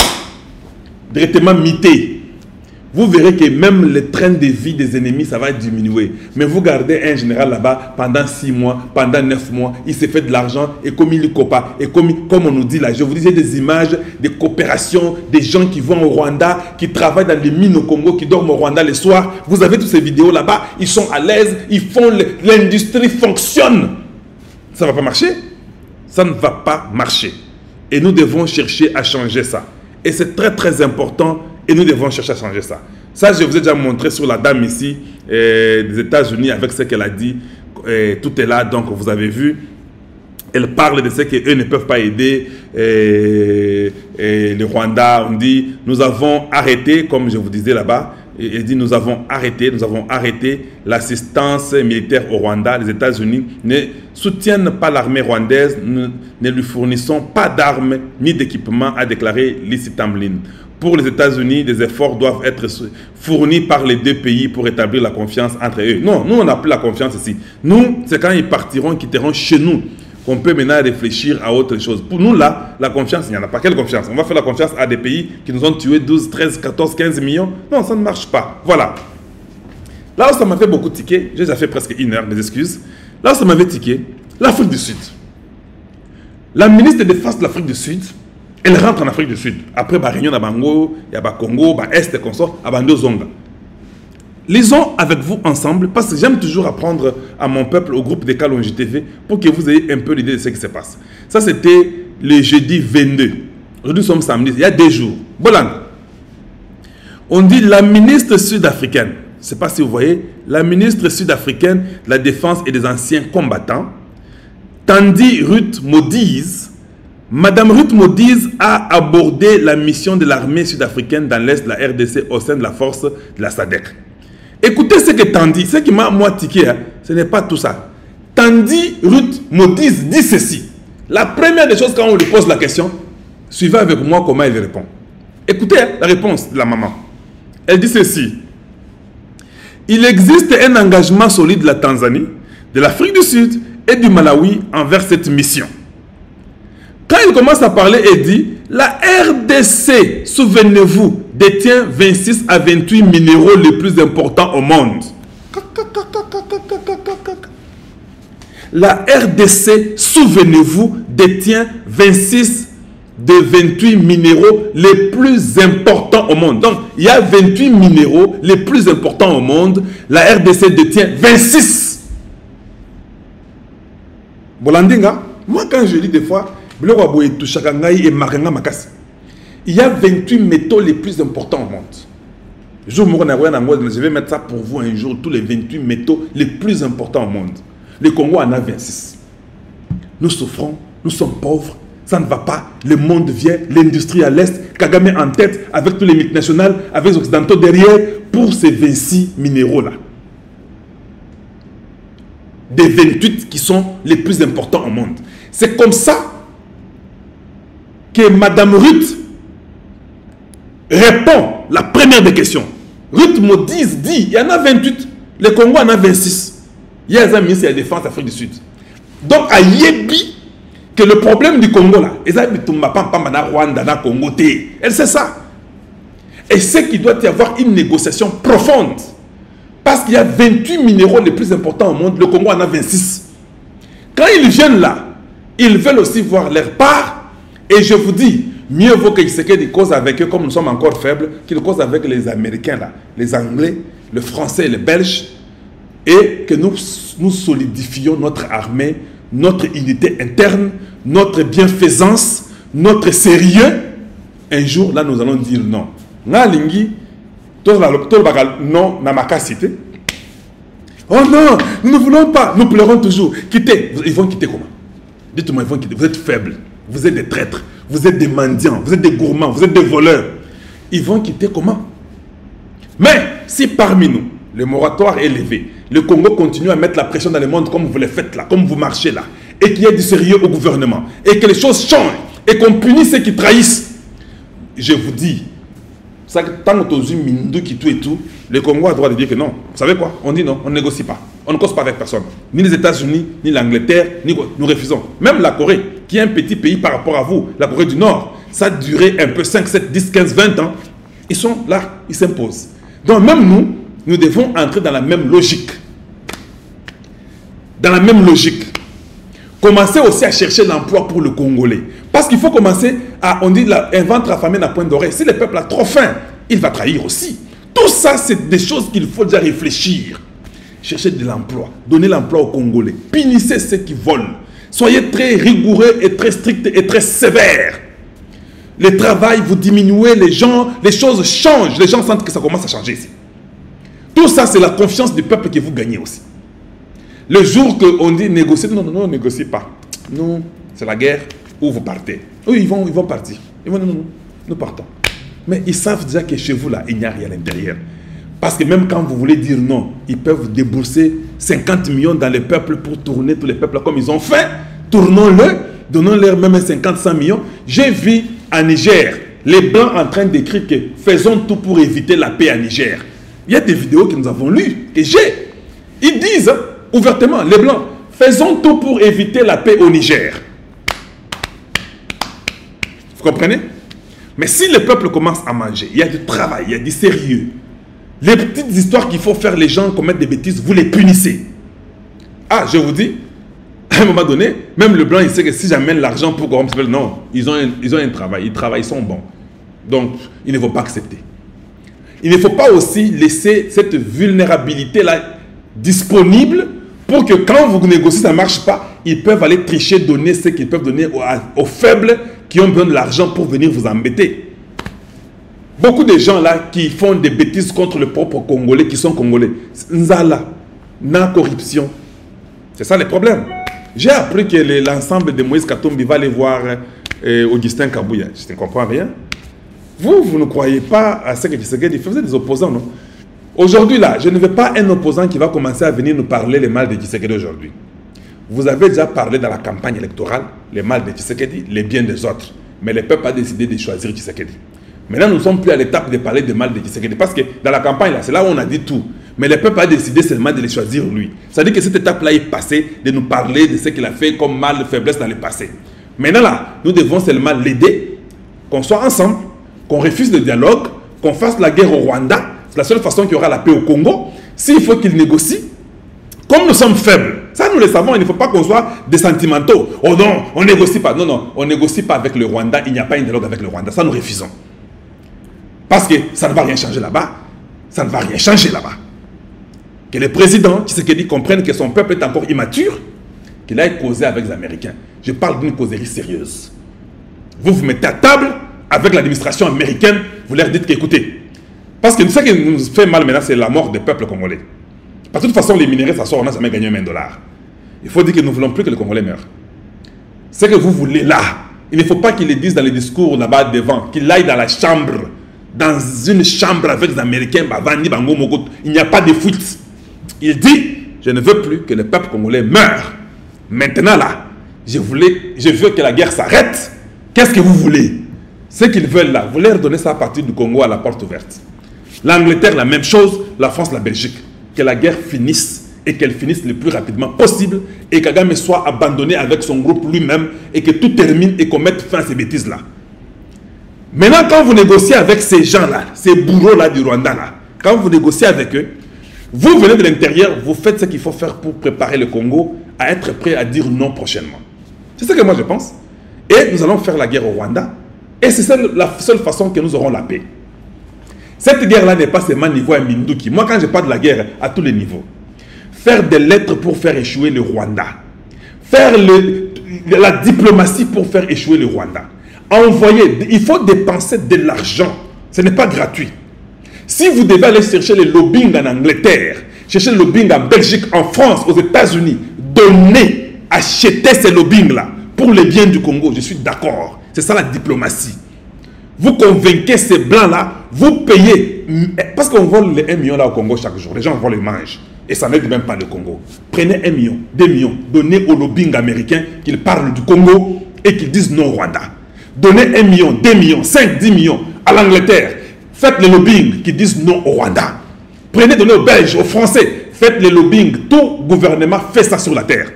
directement mité. Vous verrez que même le train de vie des ennemis, ça va diminuer. Mais vous gardez un général là-bas pendant 6 mois, pendant 9 mois, il s'est fait de l'argent et comme il copa, et comme on nous dit là, je vous disais des images, des coopérations, des gens qui vont au Rwanda, qui travaillent dans les mines au Congo, qui dorment au Rwanda le soir. Vous avez toutes ces vidéos là-bas, ils sont à l'aise, ils font, l'industrie fonctionne. Ça ne va pas marcher. Ça ne va pas marcher. Et nous devons chercher à changer ça. Et c'est très très important. Et nous devons chercher à changer ça. Ça, je vous ai déjà montré sur la dame ici des États-Unis avec ce qu'elle a dit. Tout est là, donc vous avez vu. Elle parle de ce qu'eux ne peuvent pas aider. Le Rwanda, on dit, nous avons arrêté, comme je vous disais là-bas, elle dit, nous avons arrêté l'assistance militaire au Rwanda. Les États-Unis ne soutiennent pas l'armée rwandaise, ne lui fournissons pas d'armes ni d'équipements, a déclaré Lissi Tamlin. Pour les États-Unis, des efforts doivent être fournis par les 2 pays pour établir la confiance entre eux. Non, nous, on n'a plus la confiance ici. Nous, c'est quand ils partiront, quitteront chez nous, qu'on peut maintenant réfléchir à autre chose. Pour nous, là, la confiance, il n'y en a pas. Quelle confiance? On va faire la confiance à des pays qui nous ont tué 12, 13, 14, 15 millions? Non, ça ne marche pas. Voilà. Là où ça m'a fait beaucoup tiquer, j'ai déjà fait presque 1 heure, mes excuses. Là où ça m'avait tiqué, l'Afrique du Sud. La ministre des Défense de l'Afrique du Sud, elle rentre en Afrique du Sud. Après, il y a réunion à Bango, il y a Congo, il y a Est et consort, à Bando Zonga. Lisons avec vous ensemble, parce que j'aime toujours apprendre à mon peuple, au groupe des Kalonji TV, pour que vous ayez un peu l'idée de ce qui se passe. Ça, c'était le jeudi 22. Aujourd'hui, nous sommes samedi, il y a 2 jours. Bolan. On dit la ministre sud-africaine, je ne sais pas si vous voyez, la ministre sud-africaine de la Défense et des anciens combattants, Tandy Ruth Modise. Madame Ruth Modise a abordé la mission de l'armée sud-africaine dans l'Est de la RDC au sein de la force de la SADC. Écoutez ce que Tandy, ce qui m'a moi tiqué, hein, ce n'est pas tout ça. Tandy Ruth Modise dit ceci. La première des choses quand on lui pose la question, suivez avec moi comment elle répond. Écoutez hein, la réponse de la maman. Elle dit ceci. Il existe un engagement solide de la Tanzanie, de l'Afrique du Sud et du Malawi envers cette mission. Quand il commence à parler, il dit, la RDC, souvenez-vous, détient 26 à 28 minéraux les plus importants au monde. La RDC, souvenez-vous, détient 26 de 28 minéraux les plus importants au monde. Donc, il y a 28 minéraux les plus importants au monde. La RDC détient 26. Bolandinga, moi quand je lis des fois, il y a 28 métaux les plus importants au monde. Je vais mettre ça pour vous un jour, tous les 28 métaux les plus importants au monde. Le Congo en a 26. Nous souffrons, nous sommes pauvres, ça ne va pas. Le monde vient, l'industrie à l'Est, Kagame en tête, avec tous les multinationales, avec les Occidentaux derrière, pour ces 26 minéraux-là. Des 28 qui sont les plus importants au monde. C'est comme ça que Madame Ruth répond la première des questions. Ruth Modise dit, il y en a 28, le Congo en a 26. Il y a un ministre de la Défense d'Afrique du Sud. Donc, à Yebi, que le problème du Congo là, elle sait ça. Et c'est qu'il doit y avoir une négociation profonde. Parce qu'il y a 28 minéraux les plus importants au monde, le Congo en a 26. Quand ils viennent là, ils veulent aussi voir leur part. Et je vous dis, mieux vaut que Tshisekedi cause avec eux, comme nous sommes encore faibles, qu'il cause avec les Américains, là, les Anglais, le Français et les Belges, et que nous solidifions notre armée, notre unité interne, notre bienfaisance, notre sérieux. Un jour, là, nous allons dire non. Non, cité. Oh non, nous ne voulons pas, nous pleurons toujours. Quittez. Ils vont quitter comment? Dites-moi, ils vont quitter. Vous êtes faibles. Vous êtes des traîtres, vous êtes des mendiants, vous êtes des gourmands, vous êtes des voleurs. Ils vont quitter comment? Mais si parmi nous, le moratoire est levé, le Congo continue à mettre la pression dans le monde comme vous le faites là, comme vous marchez là, et qu'il y ait du sérieux au gouvernement, et que les choses changent, et qu'on punisse ceux qui trahissent, je vous dis, ça, tant que tu as Mindou qui tout et tout, le Congo a le droit de dire que non. Vous savez quoi? On dit non, on ne négocie pas. On ne cause pas avec personne. Ni les États-Unis, ni l'Angleterre, ni nous refusons. Même la Corée, qui est un petit pays par rapport à vous, la Corée du Nord, ça a duré un peu 5, 7, 10, 15, 20 ans. Ils sont là, ils s'imposent. Donc même nous devons entrer dans la même logique. Dans la même logique. Commencer aussi à chercher l'emploi pour le Congolais. Parce qu'il faut commencer à, on dit, un ventre affamé n'a point d'oreille. Si le peuple a trop faim, il va trahir aussi. Tout ça, c'est des choses qu'il faut déjà réfléchir. Chercher de l'emploi, donner l'emploi aux Congolais. Punissez ceux qui volent. Soyez très rigoureux et très stricts et très sévères. Le travail, vous diminuez les gens, les choses changent. Les gens sentent que ça commence à changer ici. Tout ça, c'est la confiance du peuple que vous gagnez aussi. Le jour qu'on dit négocier, non, on ne négocie pas. Nous, c'est la guerre où vous partez. Oui, ils vont partir. Ils vont, non, nous partons. Mais ils savent déjà que chez vous, là, il n'y a rien à l'intérieur. Parce que même quand vous voulez dire non, ils peuvent débourser 50 millions dans les peuples pour tourner tous les peuples comme ils ont fait. Tournons-le, donnons-leur même 50, 100 millions. J'ai vu à Niger, les Blancs en train d'écrire que faisons tout pour éviter la paix à Niger. Il y a des vidéos que nous avons lues, que j'ai. Ils disent ouvertement, les Blancs, faisons tout pour éviter la paix au Niger. Vous comprenez? Mais si le peuple commence à manger, il y a du travail, il y a du sérieux. Les petites histoires qu'il faut faire, les gens commettent des bêtises, vous les punissez. Ah, je vous dis, à un moment donné, même le blanc, il sait que si j'amène l'argent pour corrompre, non, ils ont un travail, ils travaillent, ils sont bons. Donc, il ne faut pas accepter. Il ne faut pas aussi laisser cette vulnérabilité-là disponible pour que quand vous négociez, ça ne marche pas, ils peuvent aller tricher, donner ce qu'ils peuvent donner aux faibles qui ont besoin de l'argent pour venir vous embêter. Beaucoup de gens là qui font des bêtises contre le propre Congolais, qui sont Congolais. Nzala, na corruption. C'est ça le problème. J'ai appris que l'ensemble de Moïse Katumbi va aller voir Augustin Kabouya. Je ne comprends rien. Vous ne croyez pas à ce que Tshisekedi fait. Vous êtes des opposants, non? Aujourd'hui là, je ne veux pas un opposant qui va commencer à venir nous parler le mal de Tshisekedi aujourd'hui. Vous avez déjà parlé dans la campagne électorale, le mal de Tshisekedi, les biens des autres. Mais le peuple a décidé de choisir Tshisekedi. Maintenant, nous ne sommes plus à l'étape de parler de mal de Tshisekedi. Parce que dans la campagne, c'est là où on a dit tout. Mais le peuple a décidé seulement de le choisir lui. C'est-à-dire que cette étape-là est passée de nous parler de ce qu'il a fait comme mal, faiblesse dans le passé. Maintenant, là, nous devons seulement l'aider, qu'on soit ensemble, qu'on refuse le dialogue, qu'on fasse la guerre au Rwanda. C'est la seule façon qu'il y aura la paix au Congo. S'il faut qu'il négocie, comme nous sommes faibles, ça nous le savons, il ne faut pas qu'on soit des sentimentaux. Oh non, on ne négocie pas. Non, non, on ne négocie pas avec le Rwanda. Il n'y a pas un dialogue avec le Rwanda. Ça, nous refusons. Parce que ça ne va rien changer là-bas. Ça ne va rien changer là-bas. Que le président Tshisekedi comprenne que son peuple est encore immature, qu'il aille causer avec les Américains. Je parle d'une causerie sérieuse. Vous vous mettez à table avec l'administration américaine, vous leur dites qu'écoutez, parce que ce qui nous fait mal maintenant, c'est la mort des peuples congolais. Parce que de toute façon, les minéraux, ça sort, on n'a jamais gagné $1 000. Il faut dire que nous ne voulons plus que les Congolais meurent. Ce que vous voulez là, il ne faut pas qu'ils le disent dans les discours là-bas devant, qu'il aille dans la chambre, dans une chambre avec les Américains, il n'y a pas de fuite. Il dit, je ne veux plus que le peuple congolais meure. Maintenant là, je veux que la guerre s'arrête. Qu'est-ce que vous voulez? Ce qu'ils veulent là, vous leur donnez ça à partir du Congo à la porte ouverte. L'Angleterre, la même chose, la France, la Belgique. Que la guerre finisse et qu'elle finisse le plus rapidement possible et que Kagame soit abandonné avec son groupe lui-même et que tout termine et qu'on mette fin à ces bêtises-là. Maintenant, quand vous négociez avec ces gens-là, ces bourreaux-là du Rwanda, là, quand vous négociez avec eux, vous venez de l'intérieur, vous faites ce qu'il faut faire pour préparer le Congo à être prêt à dire non prochainement. C'est ce que moi je pense. Et nous allons faire la guerre au Rwanda. Et c'est la seule façon que nous aurons la paix. Cette guerre-là n'est pas seulement niveau à Minduki. Moi, quand je parle de la guerre, à tous les niveaux. Faire des lettres pour faire échouer le Rwanda. Faire la diplomatie pour faire échouer le Rwanda. Envoyer, il faut dépenser de l'argent. Ce n'est pas gratuit. Si vous devez aller chercher le lobbying en Angleterre, chercher le lobbying en Belgique, en France, aux États-Unis, donner, acheter ces lobbying-là pour le bien du Congo, je suis d'accord. C'est ça la diplomatie. Vous convainquez ces blancs-là, vous payez. Parce qu'on vole les 1 million là au Congo chaque jour. Les gens vont les manger. Et ça n'aide même pas le Congo. Prenez 1 million, 2 millions, donnez au lobbying américain qu'ils parlent du Congo et qu'ils disent non au Rwanda. Donnez 1 million, 2 millions, 5, 10 millions à l'Angleterre. Faites le lobbying qui disent non au Rwanda. Prenez, donnez aux Belges, aux Français. Faites le lobbying. Tout gouvernement fait ça sur la terre.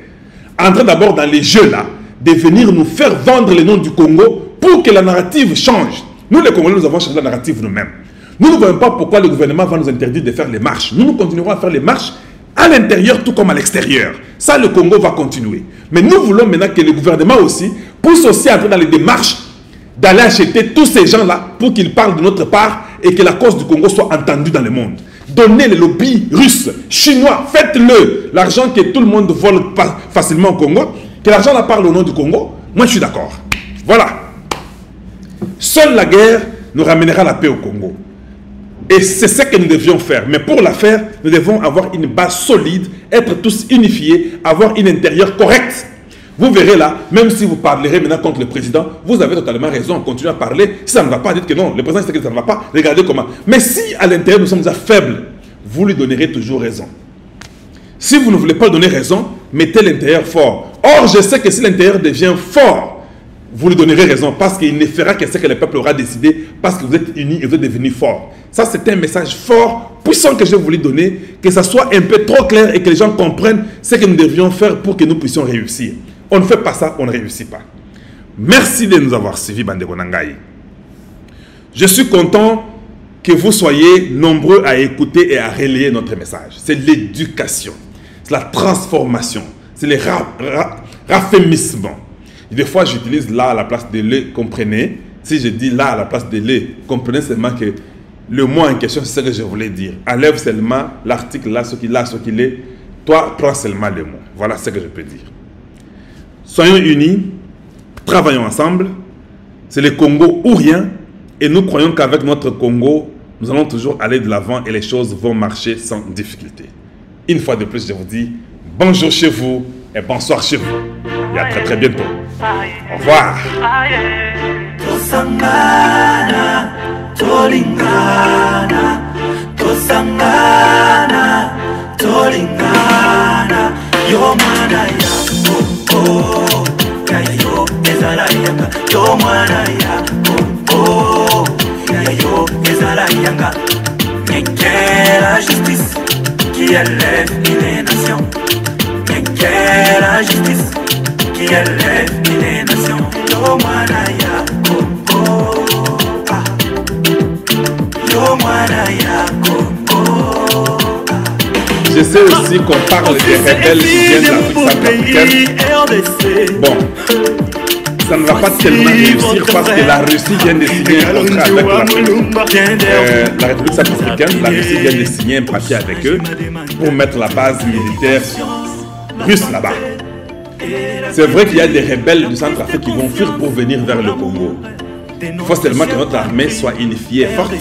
Entrez d'abord dans les jeux là, de venir nous faire vendre le nom du Congo pour que la narrative change. Nous les Congolais, nous avons changé la narrative nous-mêmes. Nous ne voyons pas pourquoi le gouvernement va nous interdire de faire les marches. Nous continuerons à faire les marches à l'intérieur tout comme à l'extérieur. Ça, le Congo va continuer. Mais nous voulons maintenant que le gouvernement aussi pousse aussi à entrer dans les démarches d'aller acheter tous ces gens-là pour qu'ils parlent de notre part et que la cause du Congo soit entendue dans le monde. Donnez les lobbies russes, chinois, faites-le. L'argent que tout le monde vole facilement au Congo, que l'argent la parle au nom du Congo, moi je suis d'accord. Voilà. Seule la guerre nous ramènera la paix au Congo. Et c'est ce que nous devions faire. Mais pour la faire, nous devons avoir une base solide, être tous unifiés, avoir une intérieur correcte. Vous verrez là, même si vous parlerez maintenant contre le président, vous avez totalement raison, continuez à parler. Si ça ne va pas, dites que non, le président sait que ça ne va pas, regardez comment. Mais si à l'intérieur nous sommes déjà faibles, vous lui donnerez toujours raison. Si vous ne voulez pas donner raison, mettez l'intérieur fort. Or, je sais que si l'intérieur devient fort, vous lui donnerez raison parce qu'il ne fera que ce que le peuple aura décidé parce que vous êtes unis et vous êtes devenus forts. Ça, c'est un message fort, puissant que je voulais donner, que ça soit un peu trop clair et que les gens comprennent ce que nous devions faire pour que nous puissions réussir. On ne fait pas ça, on ne réussit pas. Merci de nous avoir suivis, Bandeko Nangai. Je suis content que vous soyez nombreux à écouter et à relayer notre message. C'est l'éducation, c'est la transformation, c'est le raffermissement. Des fois, j'utilise là à la place de le, comprenez. Si je dis là à la place de le, comprenez seulement que le mot en question, c'est ce que je voulais dire. Enlève seulement l'article là, ce qu'il est. Toi, prends seulement le mot. Voilà ce que je peux dire. Soyons unis, travaillons ensemble. C'est le Congo ou rien. Et nous croyons qu'avec notre Congo, nous allons toujours aller de l'avant et les choses vont marcher sans difficulté. Une fois de plus, je vous dis bonjour chez vous et bonsoir chez vous. Et à très très bientôt. Au revoir. Tosangana, tolingana, tosangana, tolingana, yo mana ya oh, kayo ezala yanga, yo mana ya oh, kayo ezala yanga. Mais quelle justice qui élève les nations, mais quelle justice qui élève les nations. Yo mana ya oh, ah. Yo mana ya oh, ah. Je sais aussi qu'on parle des rebelles qui viennent d'Afrique centrafricaine. Bon, ça ne va pas tellement réussir parce que la Russie vient de signer un contrat avec la République centrafricaine. La Russie vient de signer un papier avec eux pour mettre la base militaire russe là-bas. C'est vrai qu'il y a des rebelles du Centrafrique qui vont fuir pour venir vers le Congo. Il faut seulement que notre armée soit unifiée et forte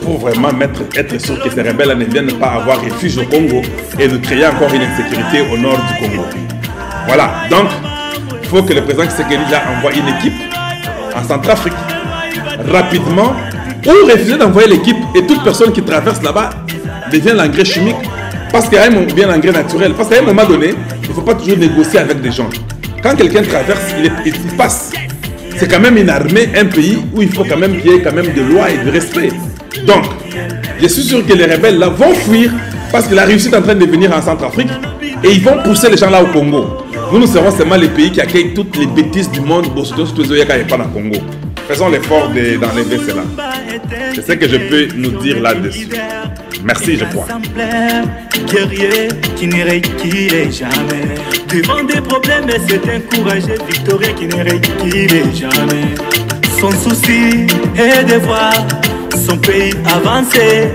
pour vraiment être sûr que ces rebelles ne viennent pas avoir refuge au Congo et de créer encore une insécurité au nord du Congo. Voilà, donc il faut que le président Tshisekedi envoie une équipe en Centrafrique rapidement ou refuser d'envoyer l'équipe et toute personne qui traverse là-bas devient l'engrais chimique. Parce qu'il y a un moment bien l'engrais naturel. Parce qu'à un moment donné, il ne faut pas toujours négocier avec des gens. Quand quelqu'un traverse, il passe. C'est quand même une armée, un pays où il faut quand même qu'il y ait quand même de lois et de respect. Donc, je suis sûr que les rebelles là vont fuir parce que la Russie est en train de venir en Centrafrique et ils vont pousser les gens là au Congo. Nous serons seulement les pays qui accueillent toutes les bêtises du monde pour tous les pas dans le Congo. Faisons l'effort d'enlever cela. C'est ce que je peux nous dire là-dessus. Merci, je crois. Guerrier qui ne recule jamais. Devant des problèmes, c'est un courageux victorieux qui ne recule jamais. Son souci est de voir son pays avancer.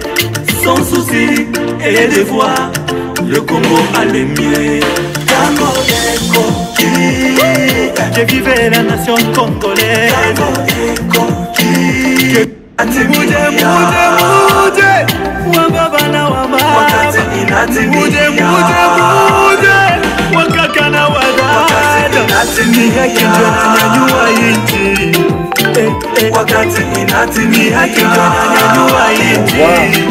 Son souci est de voir le Congo aller mieux. Tango est conquis. Je vivais la nation congolaise. Tango est conquis. Muje wababana wababa muje wakakana wadada ni haki nyanyua inchi wakati inati ni haki nyanyua inchi.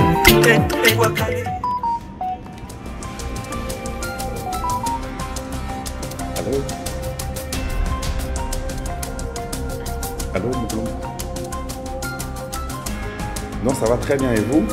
Allô, non, ça va très bien et vous?